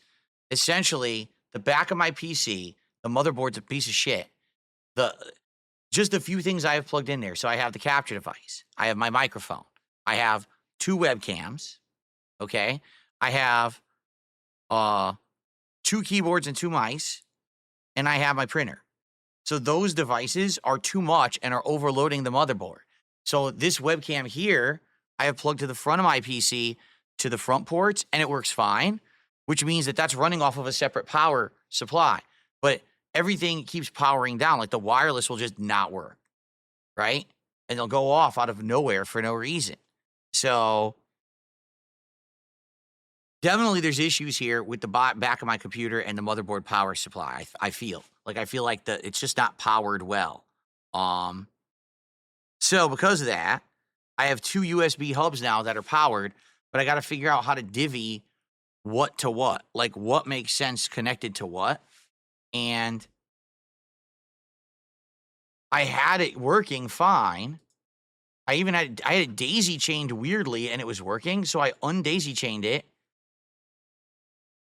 essentially the back of my PC. The motherboard's a piece of shit. Just a few things I have plugged in there. So I have the capture device. I have my microphone. I have 2 webcams. Okay. I have 2 keyboards and 2 mice. And I have my printer. So those devices are too much and are overloading the motherboard. So this webcam here, I have plugged to the front of my PC to the front ports, and it works fine, which means that that's running off of a separate power supply. But everything keeps powering down. Like the wireless will just not work, right? And they'll go off out of nowhere for no reason. So definitely there's issues here with the back of my computer and the motherboard power supply. I feel like it's just not powered well. So because of that, I have 2 USB hubs now that are powered, but I got to figure out how to divvy what to what, like what makes sense connected to what. And I had it working fine. I had it daisy chained weirdly and it was working. So I undaisy chained it.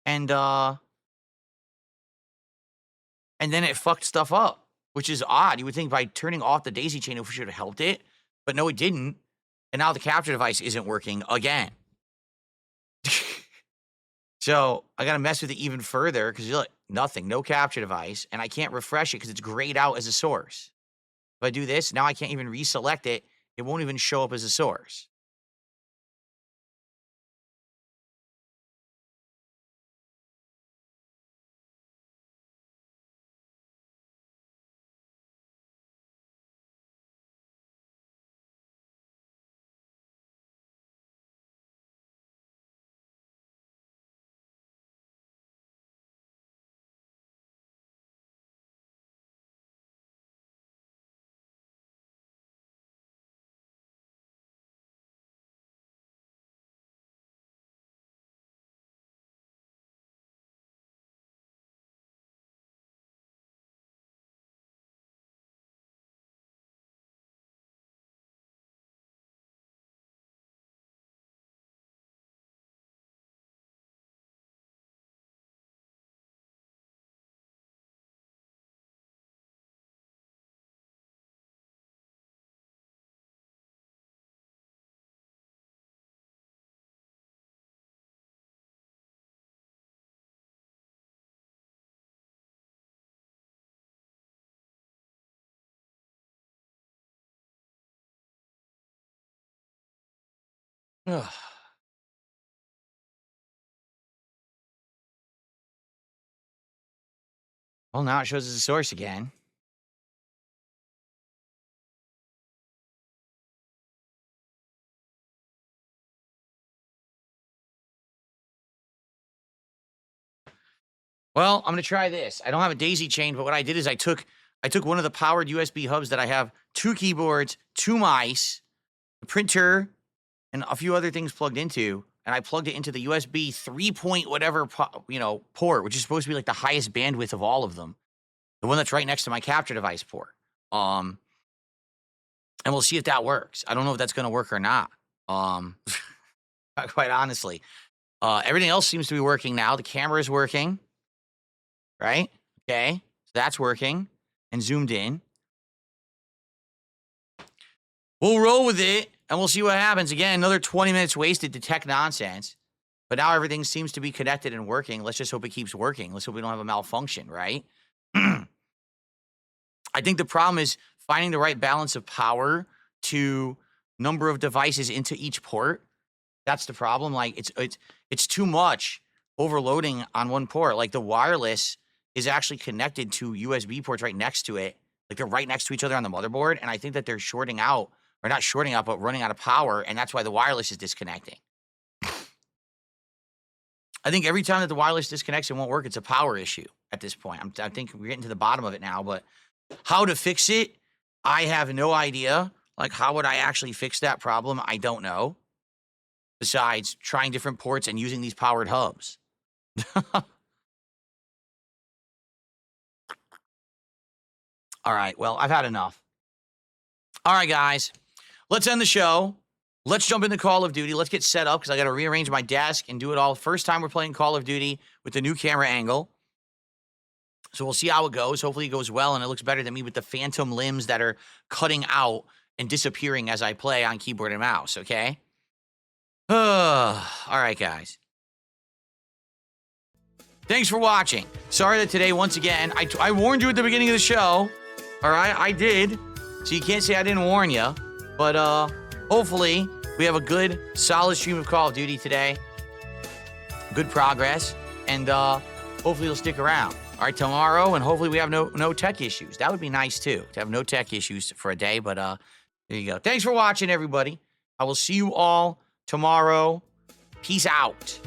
And then it fucked stuff up, which is odd. You would think by turning off the daisy chain, it should have helped it, but no, it didn't. And now the capture device isn't working again. So I got to mess with it even further because look, nothing, no capture device, and I can't refresh it because it's grayed out as a source. If I do this, now I can't even reselect it. It won't even show up as a source. Ugh. Well, now it shows as a source again. Well, I'm gonna try this. I don't have a daisy chain, but what I did is I took one of the powered USB hubs that I have 2 keyboards, 2 mice, a printer, and a few other things plugged into, and I plugged it into the USB 3 point whatever port, which is supposed to be like the highest bandwidth of all of them. The one that's right next to my capture device port. And we'll see if that works. I don't know if that's gonna work or not. Quite honestly. Everything else seems to be working now. The camera is working. Right? Okay. So that's working and zoomed in. We'll roll with it and we'll see what happens. Again, another 20 minutes wasted to tech nonsense. But now everything seems to be connected and working. Let's just hope it keeps working. Let's hope we don't have a malfunction, right? I think the problem is finding the right balance of power to number of devices into each port. That's the problem. Like it's too much overloading on one port. Like the wireless is actually connected to USB ports right next to it. Like they're right next to each other on the motherboard. And I think that they're shorting out, or not shorting out, but running out of power. And that's why the wireless is disconnecting. I think every time that the wireless disconnects, it won't work. It's a power issue at this point. I think we're getting to the bottom of it now, but how to fix it, I have no idea. Like, how would I actually fix that problem? I don't know. Besides trying different ports and using these powered hubs. All right, well, I've had enough. All right, guys, let's end the show. Let's jump into Call of Duty. Let's get set up because I got to rearrange my desk and do it all. First time we're playing Call of Duty with the new camera angle. So we'll see how it goes. Hopefully it goes well and it looks better than me with the phantom limbs that are cutting out and disappearing as I play on keyboard and mouse, okay? All right, guys. Thanks for watching. Sorry that today, once again, I warned you at the beginning of the show. All right, I did. So you can't say I didn't warn you. But hopefully we have a good, solid stream of Call of Duty today. Good progress. And hopefully you'll stick around. All right, tomorrow, and hopefully we have no tech issues. That would be nice, too, to have no tech issues for a day. But there you go. Thanks for watching, everybody. I will see you all tomorrow. Peace out.